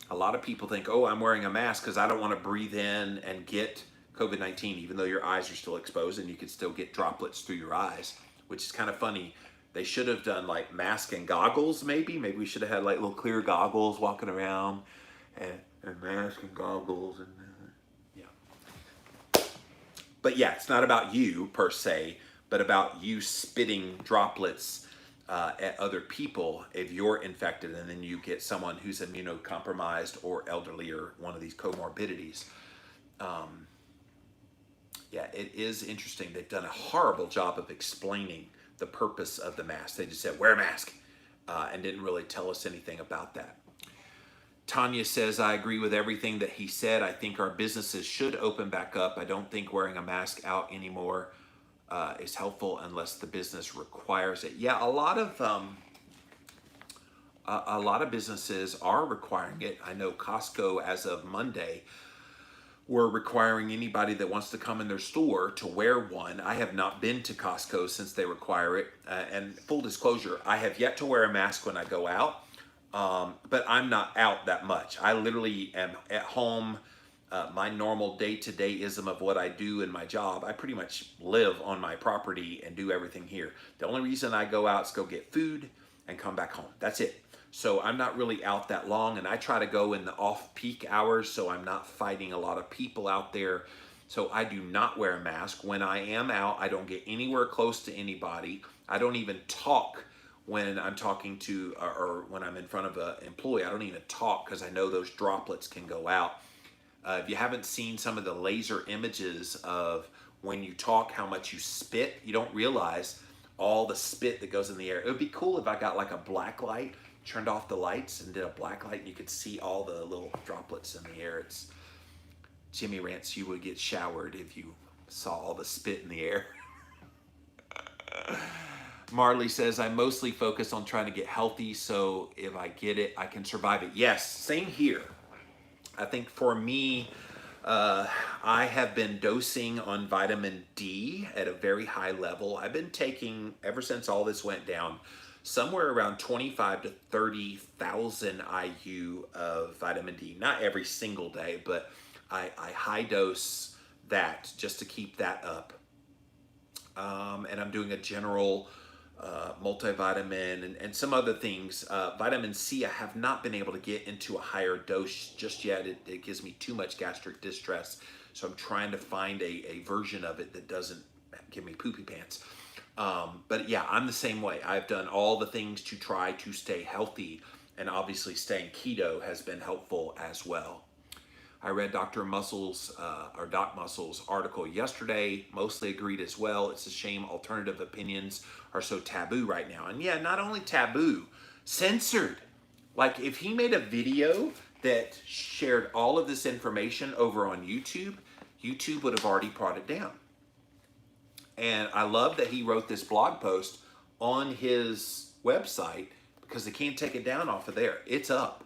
A lot of people think, oh, I'm wearing a mask because I don't want to breathe in and get COVID-19, even though your eyes are still exposed and you could still get droplets through your eyes, which is kind of funny. They should have done like mask and goggles, maybe. Maybe we should have had like little clear goggles walking around and mask and goggles. And yeah. But yeah, it's not about you per se, but about you spitting droplets at other people if you're infected and then you get someone who's immunocompromised or elderly or one of these comorbidities. Yeah, it is interesting. They've done a horrible job of explaining the purpose of the mask. They just said, wear a mask, and didn't really tell us anything about that. Tanya says, I agree with everything that he said. I think our businesses should open back up. I don't think wearing a mask out anymore is helpful unless the business requires it. Yeah, a lot of businesses are requiring it. I know Costco, as of Monday, were requiring anybody that wants to come in their store to wear one. I have not been to Costco since they require it. And full disclosure, I have yet to wear a mask when I go out, but I'm not out that much. I literally am at home. My normal day-to-day-ism of what I do in my job, I pretty much live on my property and do everything here. The only reason I go out is go get food and come back home. That's it. So I'm not really out that long, and I try to go in the off-peak hours so I'm not fighting a lot of people out there. So I do not wear a mask. When I am out, I don't get anywhere close to anybody. I don't even talk when I'm talking to, or when I'm in front of an employee. I don't even talk because I know those droplets can go out. If you haven't seen some of the laser images of when you talk, how much you spit, you don't realize all the spit that goes in the air. It would be cool if I got like a black light, turned off the lights and did a black light, and you could see all the little droplets in the air. It's Jimmy Rants, you would get showered if you saw all the spit in the air. Marley says, I mostly focus on trying to get healthy, so if I get it, I can survive it. Yes, same here. I think for me, I have been dosing on vitamin D at a very high level. I've been taking, ever since all this went down, somewhere around 25 to 30,000 IU of vitamin D. Not every single day, but I high dose that just to keep that up. And I'm doing a general multivitamin and some other things. Vitamin C, I have not been able to get into a higher dose just yet. It gives me too much gastric distress. So I'm trying to find a version of it that doesn't give me poopy pants. But yeah, I'm the same way. I've done all the things to try to stay healthy, and obviously staying keto has been helpful as well. I read Dr. Muscle's or Doc Muscle's article yesterday, mostly agreed as well. It's a shame alternative opinions are so taboo right now. And yeah, not only taboo, censored. Like if he made a video that shared all of this information over on YouTube, YouTube would have already brought it down. And I love that he wrote this blog post on his website because they can't take it down off of there. It's up.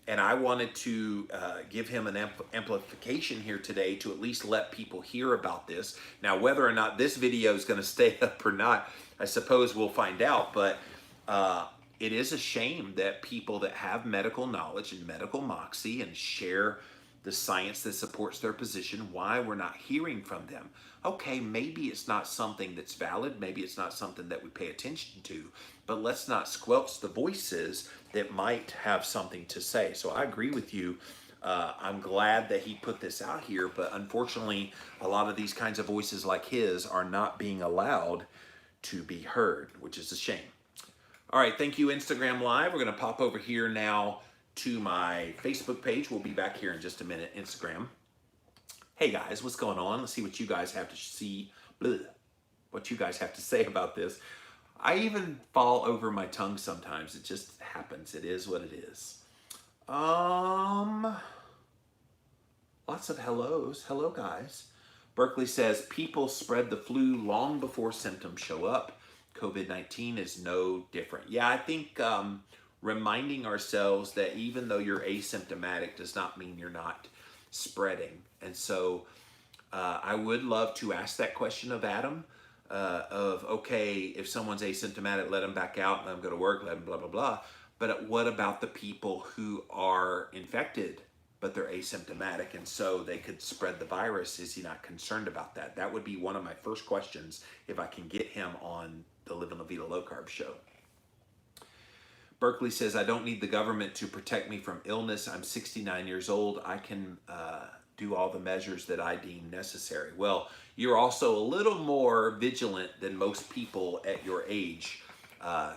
And I wanted to give him an amplification here today to at least let people hear about this. Now, whether or not this video is going to stay up or not, I suppose we'll find out. But it is a shame that people that have medical knowledge and medical moxie and share the science that supports their position, why we're not hearing from them. Okay, maybe it's not something that's valid. Maybe it's not something that we pay attention to. But let's not squelch the voices that might have something to say. So I agree with you. I'm glad that he put this out here, but unfortunately, a lot of these kinds of voices like his are not being allowed to be heard, which is a shame. All right, thank you, Instagram Live. We're going to pop over here now to my Facebook page. We'll be back here in just a minute, Instagram. Hey guys, what's going on? Let's see what you guys have to see. What you guys have to say about this. I even fall over my tongue sometimes. It just happens. It is what it is. Lots of hellos. Hello, guys. Berkeley says, people spread the flu long before symptoms show up. COVID-19 is no different. Yeah, I think reminding ourselves that even though you're asymptomatic does not mean you're not spreading. And so I would love to ask that question of Adam. Okay, if someone's asymptomatic, let them back out, let them go to work, let them blah, blah, blah. But what about the people who are infected, but they're asymptomatic, and so they could spread the virus? Is he not concerned about that? That would be one of my first questions if I can get him on the Living La Vida Low Carb show. Berkeley says, I don't need the government to protect me from illness. I'm 69 years old. I can do all the measures that I deem necessary. Well, you're also a little more vigilant than most people at your age.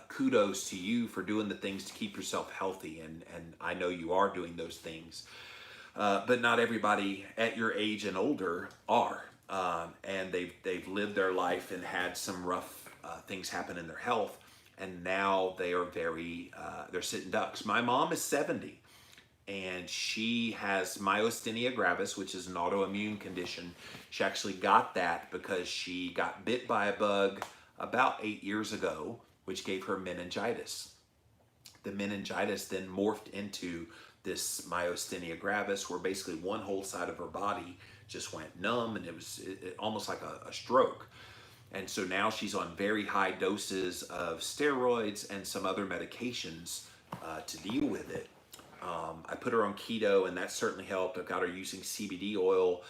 Kudos to you for doing the things to keep yourself healthy, and I know you are doing those things. But not everybody at your age and older are, and they've lived their life and had some rough things happen in their health, and now they are they're sitting ducks. My mom is 70. And she has myasthenia gravis, which is an autoimmune condition. She actually got that because she got bit by a bug about 8 years ago, which gave her meningitis. The meningitis then morphed into this myasthenia gravis, where basically one whole side of her body just went numb, and it was almost like a stroke. And so now she's on very high doses of steroids and some other medications to deal with it. I put her on keto, and that certainly helped. I've got her using CBD oil,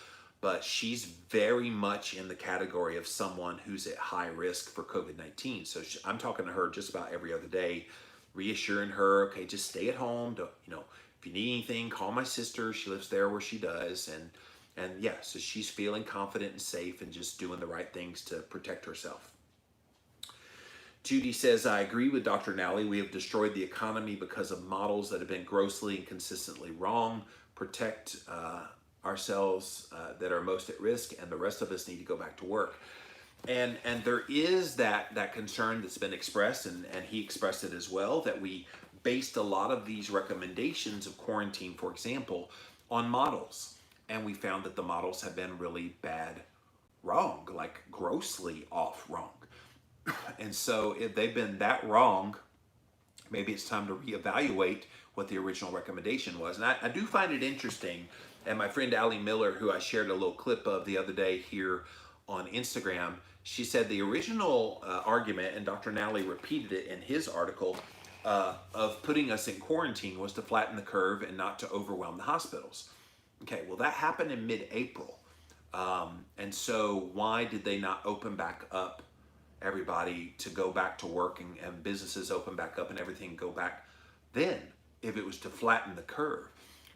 but she's very much in the category of someone who's at high risk for COVID-19. So I'm talking to her just about every other day, reassuring her, okay, just stay at home. Don't, if you need anything, call my sister. She lives there where she does. And yeah, so she's feeling confident and safe and just doing the right things to protect herself. Judy says, I agree with Dr. Nally. We have destroyed the economy because of models that have been grossly and consistently wrong. Protect ourselves that are most at risk, and the rest of us need to go back to work. And there is that concern that's been expressed, and he expressed it as well, that we based a lot of these recommendations of quarantine, for example, on models. And we found that the models have been really bad wrong, like grossly off wrong. And so if they've been that wrong, maybe it's time to reevaluate what the original recommendation was. And I do find it interesting, and my friend Allie Miller, who I shared a little clip of the other day here on Instagram, she said the original argument, and Dr. Nally repeated it in his article, of putting us in quarantine was to flatten the curve and not to overwhelm the hospitals. Okay, well, that happened in mid-April. And so why did they not open back up everybody to go back to work, and businesses open back up and everything go back then, if it was to flatten the curve?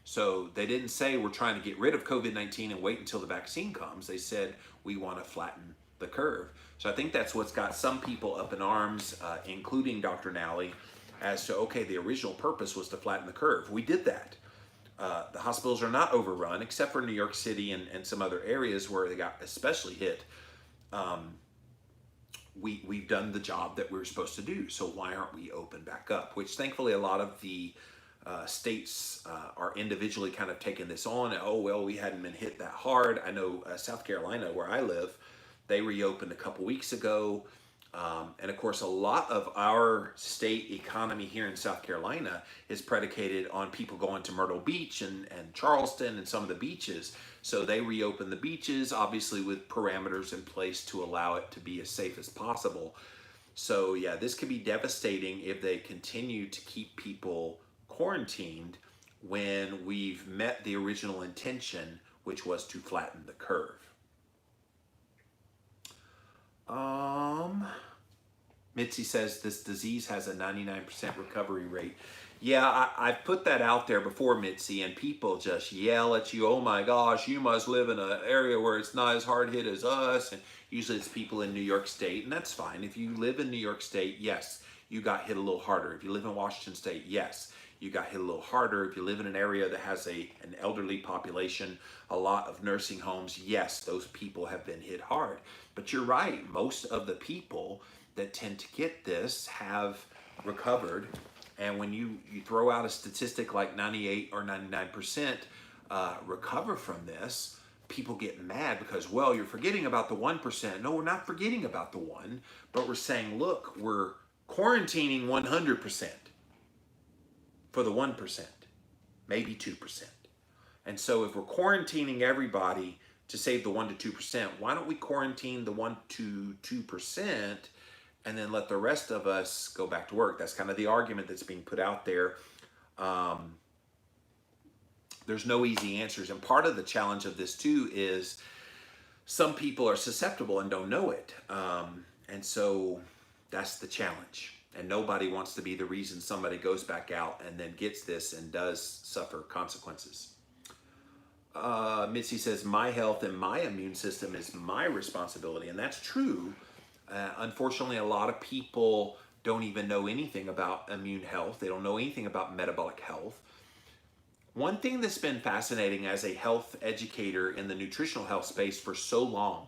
So they didn't say we're trying to get rid of COVID-19 and wait until the vaccine comes. They said we want to flatten the curve. So I think that's what's got some people up in arms, including Dr. Nally, as to, okay, the original purpose was to flatten the curve. We did that. The hospitals are not overrun, except for New York City and some other areas where they got especially hit. We've done the job that we were supposed to do. So why aren't we open back up? Which thankfully a lot of the states are individually kind of taking this on. Oh, well, we hadn't been hit that hard. I know South Carolina, where I live, they reopened a couple weeks ago. And of course, a lot of our state economy here in South Carolina is predicated on people going to Myrtle Beach and Charleston and some of the beaches. So they reopened the beaches, obviously with parameters in place to allow it to be as safe as possible. So yeah, this could be devastating if they continue to keep people quarantined when we've met the original intention, which was to flatten the curve. Mitzi says this disease has a 99% recovery rate. Yeah, I've put that out there before, Mitzi, and people just yell at you, oh my gosh, you must live in an area where it's not as hard hit as us. And usually it's people in New York State, and that's fine. If you live in New York State, yes, you got hit a little harder. If you live in Washington State, yes, you got hit a little harder. If you live in an area that has an elderly population, a lot of nursing homes, yes, those people have been hit hard. But you're right, most of the people that tend to get this have recovered. And when you throw out a statistic like 98 or 99% recover from this, people get mad because, well, you're forgetting about the 1%. No, we're not forgetting about the 1%, but we're saying, look, we're quarantining 100% for the 1%, maybe 2%. And so if we're quarantining everybody to save the 1 to 2%, why don't we quarantine the 1 to 2% and then let the rest of us go back to work? That's kind of the argument that's being put out there. There's no easy answers. And part of the challenge of this too is some people are susceptible and don't know it. And so that's the challenge. And nobody wants to be the reason somebody goes back out and then gets this and does suffer consequences. Mitzi says, my health and my immune system is my responsibility. And that's true. Unfortunately, a lot of people don't even know anything about immune health. They don't know anything about metabolic health. One thing that's been fascinating as a health educator in the nutritional health space for so long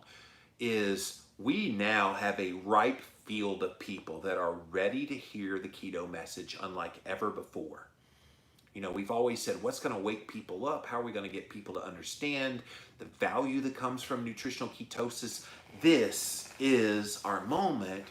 is we now have a ripe field of people that are ready to hear the keto message unlike ever before. You know, we've always said, what's going to wake people up? How are we going to get people to understand the value that comes from nutritional ketosis? This is our moment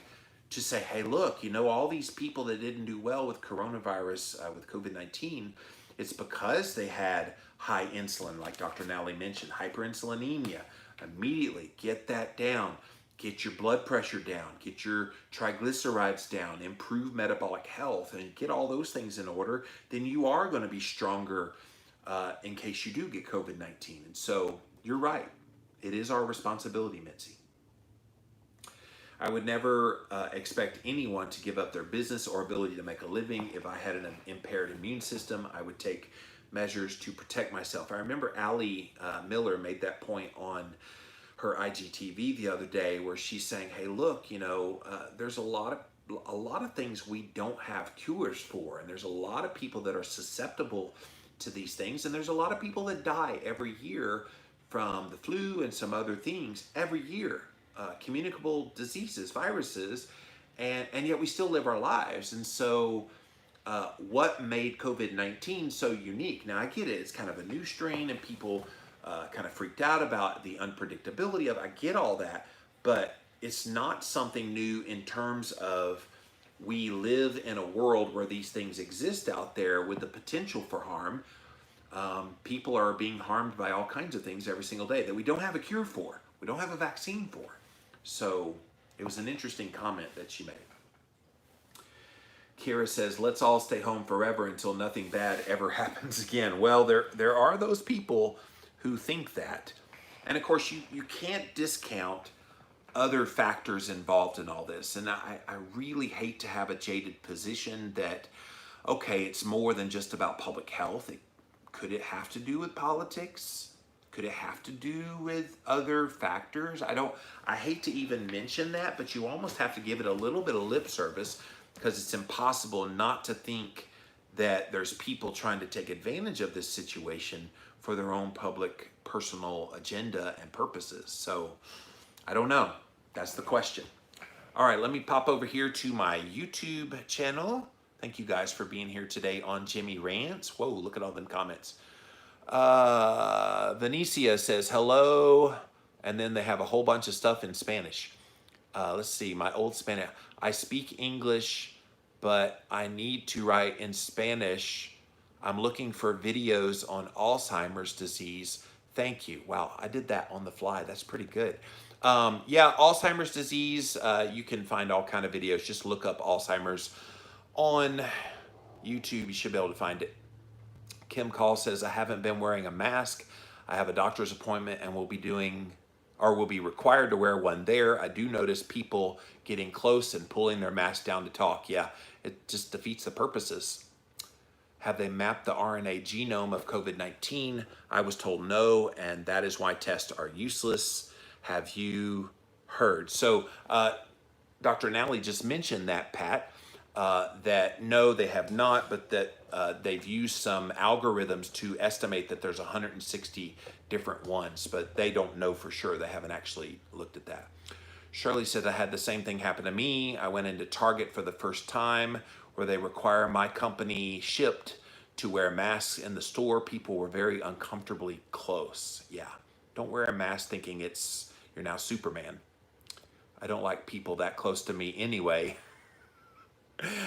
to say, hey, look, you know, all these people that didn't do well with coronavirus, with COVID-19, it's because they had high insulin, like Dr. Nally mentioned, hyperinsulinemia. Immediately get that down. Get your blood pressure down, get your triglycerides down, improve metabolic health, and get all those things in order, then you are going to be stronger in case you do get COVID-19. And so you're right. It is our responsibility, Mitzi. I would never expect anyone to give up their business or ability to make a living. If I had an impaired immune system, I would take measures to protect myself. I remember Allie Miller made that point on her IGTV the other day, where she's saying, hey, look, you know, there's a lot of things we don't have cures for, and there's a lot of people that are susceptible to these things, and there's a lot of people that die every year from the flu and some other things every year, communicable diseases, viruses, and yet we still live our lives. And so what made COVID-19 so unique? Now, I get it, it's kind of a new strain, and people kind of freaked out about the unpredictability of it. I get all that, but it's not something new in terms of we live in a world where these things exist out there with the potential for harm. People are being harmed by all kinds of things every single day that we don't have a cure for. We don't have a vaccine for. So it was an interesting comment that she made. Kira says, let's all stay home forever until nothing bad ever happens again. Well, there are those people who think that. And of course, you can't discount other factors involved in all this. And I really hate to have a jaded position that, okay, it's more than just about public health. Could it have to do with politics? Could it have to do with other factors? I hate to even mention that, but you almost have to give it a little bit of lip service, because it's impossible not to think that there's people trying to take advantage of this situation for their own public, personal agenda and purposes. So I don't know. That's the question. All right, let me pop over here to my YouTube channel. Thank you guys for being here today on Jimmy Rants. Whoa, look at all them comments. Venecia says hello, and then they have a whole bunch of stuff in Spanish. Let's see, my old Spanish. I speak English, but I need to write in Spanish. I'm looking for videos on Alzheimer's disease. Thank you. Wow, I did that on the fly. That's pretty good. Yeah, Alzheimer's disease, you can find all kind of videos. Just look up Alzheimer's on YouTube. You should be able to find it. Kim Call says, I haven't been wearing a mask. I have a doctor's appointment and will be required to wear one there. I do notice people getting close and pulling their mask down to talk. Yeah, it just defeats the purposes. Have they mapped the RNA genome of COVID-19? I was told no, and that is why tests are useless. Have you heard? So Dr. Nally just mentioned that, Pat, that no, they have not, but that they've used some algorithms to estimate that there's 160 different ones, but they don't know for sure. They haven't actually looked at that. Shirley said, I had the same thing happen to me. I went into Target for the first time, where they require my company shipped to wear masks in the store. People were very uncomfortably close. Yeah, don't wear a mask thinking you're now Superman. I don't like people that close to me anyway.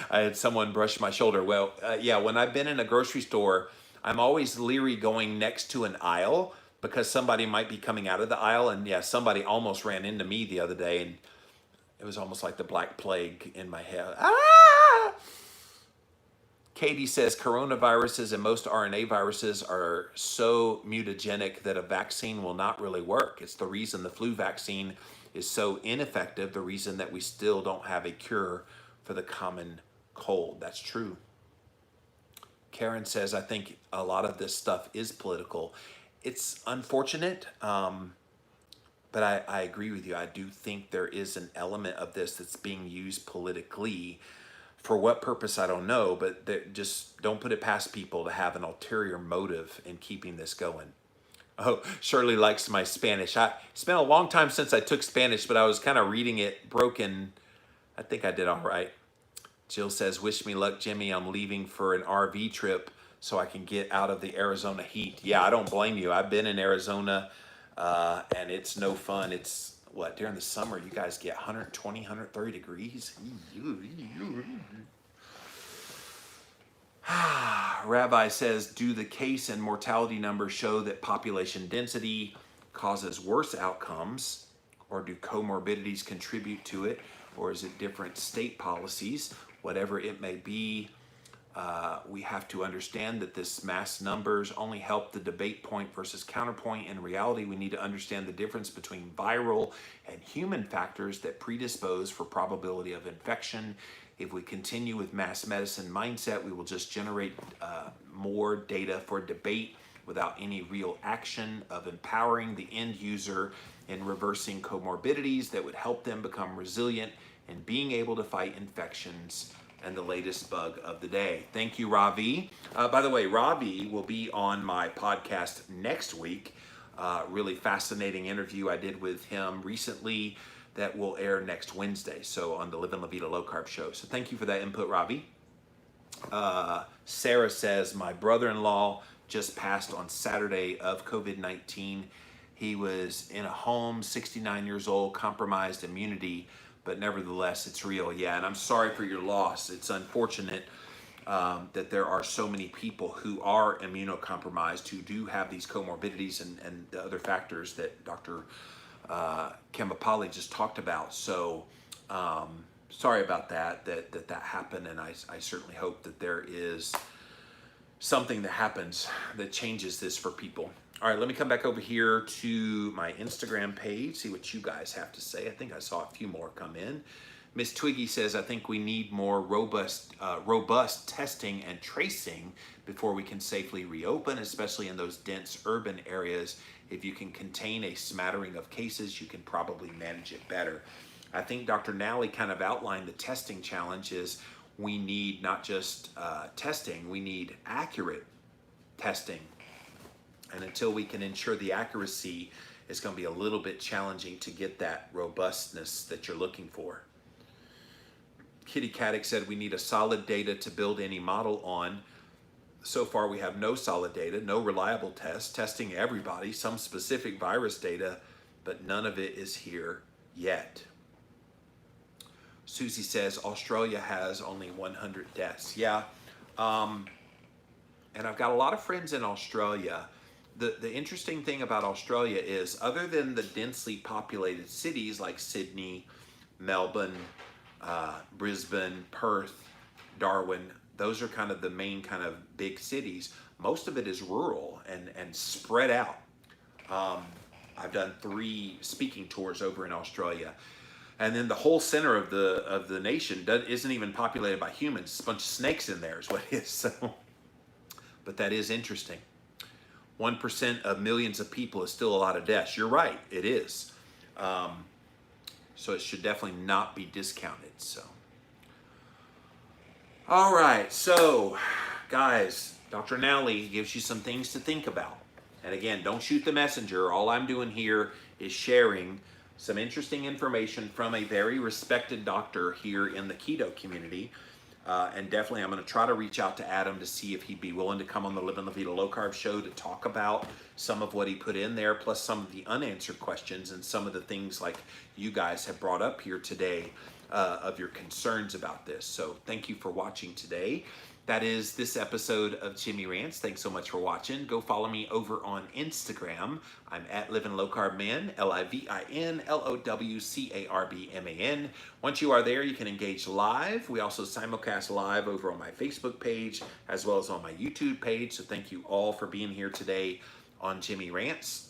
I had someone brush my shoulder. Well, yeah, when I've been in a grocery store, I'm always leery going next to an aisle, because somebody might be coming out of the aisle. And yeah, somebody almost ran into me the other day, and it was almost like the Black Plague in my head. Ah! Katie says coronaviruses and most RNA viruses are so mutagenic that a vaccine will not really work. It's the reason the flu vaccine is so ineffective, the reason that we still don't have a cure for the common cold. That's true. Karen says, I think a lot of this stuff is political. It's unfortunate, but I agree with you. I do think there is an element of this that's being used politically. For what purpose, I don't know, but just don't put it past people to have an ulterior motive in keeping this going. Oh, Shirley likes my Spanish. It's been a long time since I took Spanish, but I was kind of reading it broken. I think I did all right. Jill says, wish me luck, Jimmy. I'm leaving for an RV trip so I can get out of the Arizona heat. Yeah, I don't blame you. I've been in Arizona, and it's no fun. It's what, during the summer, you guys get 120, 130 degrees. Rabbi says, do the case and mortality numbers show that population density causes worse outcomes, or do comorbidities contribute to it, or is it different state policies? Whatever it may be, we have to understand that this mass numbers only help the debate point versus counterpoint. In reality, we need to understand the difference between viral and human factors that predispose for probability of infection. If we continue with mass medicine mindset, we will just generate more data for debate without any real action of empowering the end user and reversing comorbidities that would help them become resilient and being able to fight infections and the latest bug of the day. Thank you, Ravi. By the way, Ravi will be on my podcast next week. Really fascinating interview I did with him recently that will air next Wednesday, so on the Live and La Vida Low Carb show. So thank you for that input, Ravi. Sarah says, my brother-in-law just passed on Saturday of COVID-19. He was in a home, 69 years old, compromised immunity, but nevertheless, it's real. Yeah, and I'm sorry for your loss. It's unfortunate that there are so many people who are immunocompromised, who do have these comorbidities and the other factors that Dr. Kembapali just talked about. So sorry about that happened, and I certainly hope that there is something that happens that changes this for people. All right, let me come back over here to my Instagram page, see what you guys have to say. I think I saw a few more come in. Miss Twiggy says, I think we need more robust testing and tracing before we can safely reopen, especially in those dense urban areas. If you can contain a smattering of cases, you can probably manage it better. I think Dr. Nally kind of outlined the testing challenge is we need not just testing, we need accurate testing. And until we can ensure the accuracy, it's going to be a little bit challenging to get that robustness that you're looking for. Kitty Caddick said we need a solid data to build any model on. So far we have no solid data, no reliable tests, testing everybody, some specific virus data, but none of it is here yet. Susie says Australia has only 100 deaths. Yeah, and I've got a lot of friends in Australia. The interesting thing about Australia is, other than the densely populated cities like Sydney, Melbourne, Brisbane, Perth, Darwin, those are kind of the main kind of big cities. Most of it is rural and spread out. I've done 3 speaking tours over in Australia. And then the whole center of the nation isn't even populated by humans. It's a bunch of snakes in there is what it is. So, but that is interesting. 1% of millions of people is still a lot of deaths. You're right, it is. So it should definitely not be discounted. So, all right. So, guys, Dr. Nally gives you some things to think about. And again, don't shoot the messenger. All I'm doing here is sharing some interesting information from a very respected doctor here in the keto community. And definitely I'm going to try to reach out to Adam to see if he'd be willing to come on the Living La Vida Low Carb show to talk about some of what he put in there, plus some of the unanswered questions and some of the things like you guys have brought up here today of your concerns about this. So thank you for watching today. That is this episode of Jimmy Rants. Thanks so much for watching. Go follow me over on Instagram. I'm at Living Low Carb Man, LIVINLOWCARBMAN. Once you are there, you can engage live. We also simulcast live over on my Facebook page as well as on my YouTube page. So thank you all for being here today on Jimmy Rants.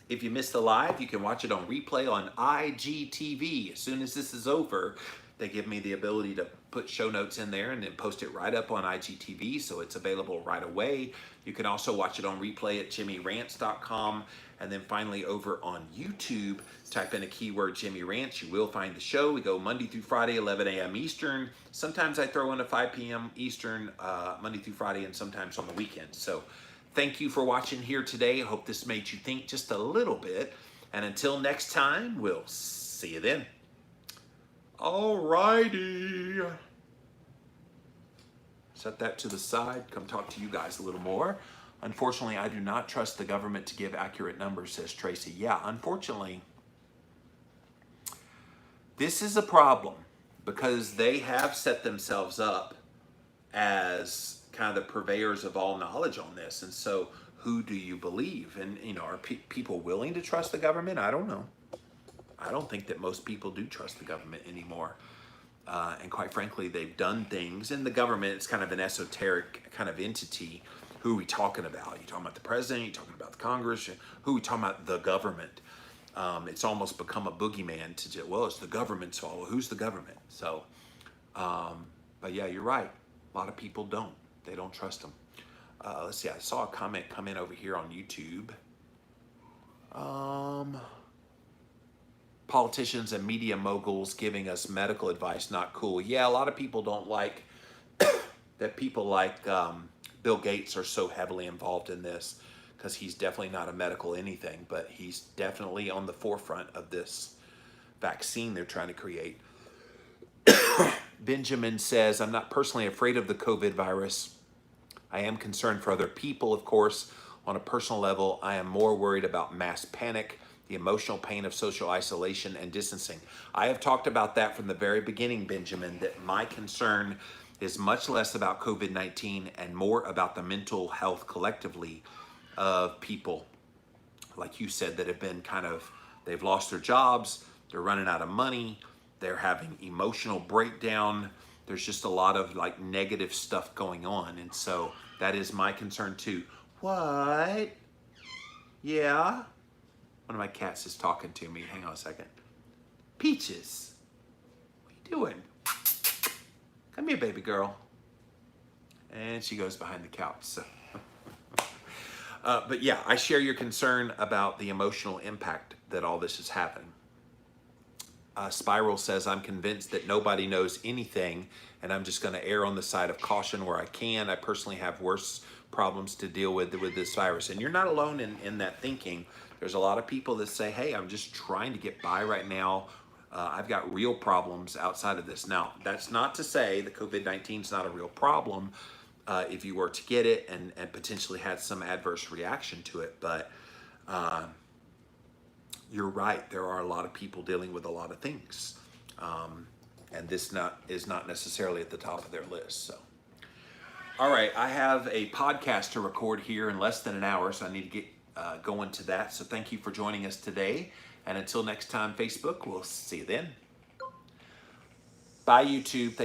If you missed the live, you can watch it on replay on IGTV. As soon as this is over, they give me the ability to put show notes in there and then post it right up on IGTV, so it's available right away. You can also watch it on replay at jimmyrants.com. And then finally over on YouTube, type in a keyword Jimmy Rants. You will find the show. We go Monday through Friday, 11 a.m. Eastern. Sometimes I throw in a 5 p.m. Eastern, Monday through Friday, and sometimes on the weekends. So thank you for watching here today. I hope this made you think just a little bit. And until next time, we'll see you then. Alrighty. Set that to the side. Come talk to you guys a little more. Unfortunately, I do not trust the government to give accurate numbers, says Tracy. Yeah, unfortunately, this is a problem because they have set themselves up as kind of the purveyors of all knowledge on this. And so who do you believe? And, you know, are people willing to trust the government? I don't know. I don't think that most people do trust the government anymore. And quite frankly, they've done things, and the government is kind of an esoteric kind of entity. Who are we talking about? Are you talking about the president? Are you talking about the Congress? Who are we talking about? The government. It's almost become a boogeyman to just, well, it's the government's fault. Well, who's the government? So, but yeah, you're right. A lot of people don't. They don't trust them. Let's see, I saw a comment come in over here on YouTube. Politicians and media moguls giving us medical advice, not cool. Yeah, a lot of people don't like that people like Bill Gates are so heavily involved in this, because he's definitely not a medical anything, but he's definitely on the forefront of this vaccine they're trying to create. Benjamin says, I'm not personally afraid of the COVID virus. I am concerned for other people, of course. On a personal level, I am more worried about mass panic, the emotional pain of social isolation and distancing. I have talked about that from the very beginning, Benjamin, that my concern is much less about COVID-19 and more about the mental health collectively of people, like you said, that have been kind of, they've lost their jobs, they're running out of money, they're having emotional breakdown. There's just a lot of like negative stuff going on. And so that is my concern too. What? Yeah? One of my cats is talking to me. Hang on a second. Peaches, what are you doing? Come here, baby girl. And she goes behind the couch. So. But yeah, I share your concern about the emotional impact that all this has happened. Spiral says, I'm convinced that nobody knows anything, and I'm just going to err on the side of caution where I can. I personally have worse problems to deal with this virus. And you're not alone in that thinking. There's a lot of people that say, hey, I'm just trying to get by right now. I've got real problems outside of this. Now, that's not to say that COVID-19 is not a real problem if you were to get it and potentially had some adverse reaction to it. But you're right. There are a lot of people dealing with a lot of things. And this is not necessarily at the top of their list. So, all right, I have a podcast to record here in less than an hour, so I need to get going to that. So thank you for joining us today. And until next time, Facebook, we'll see you then. Bye, YouTube. Thanks.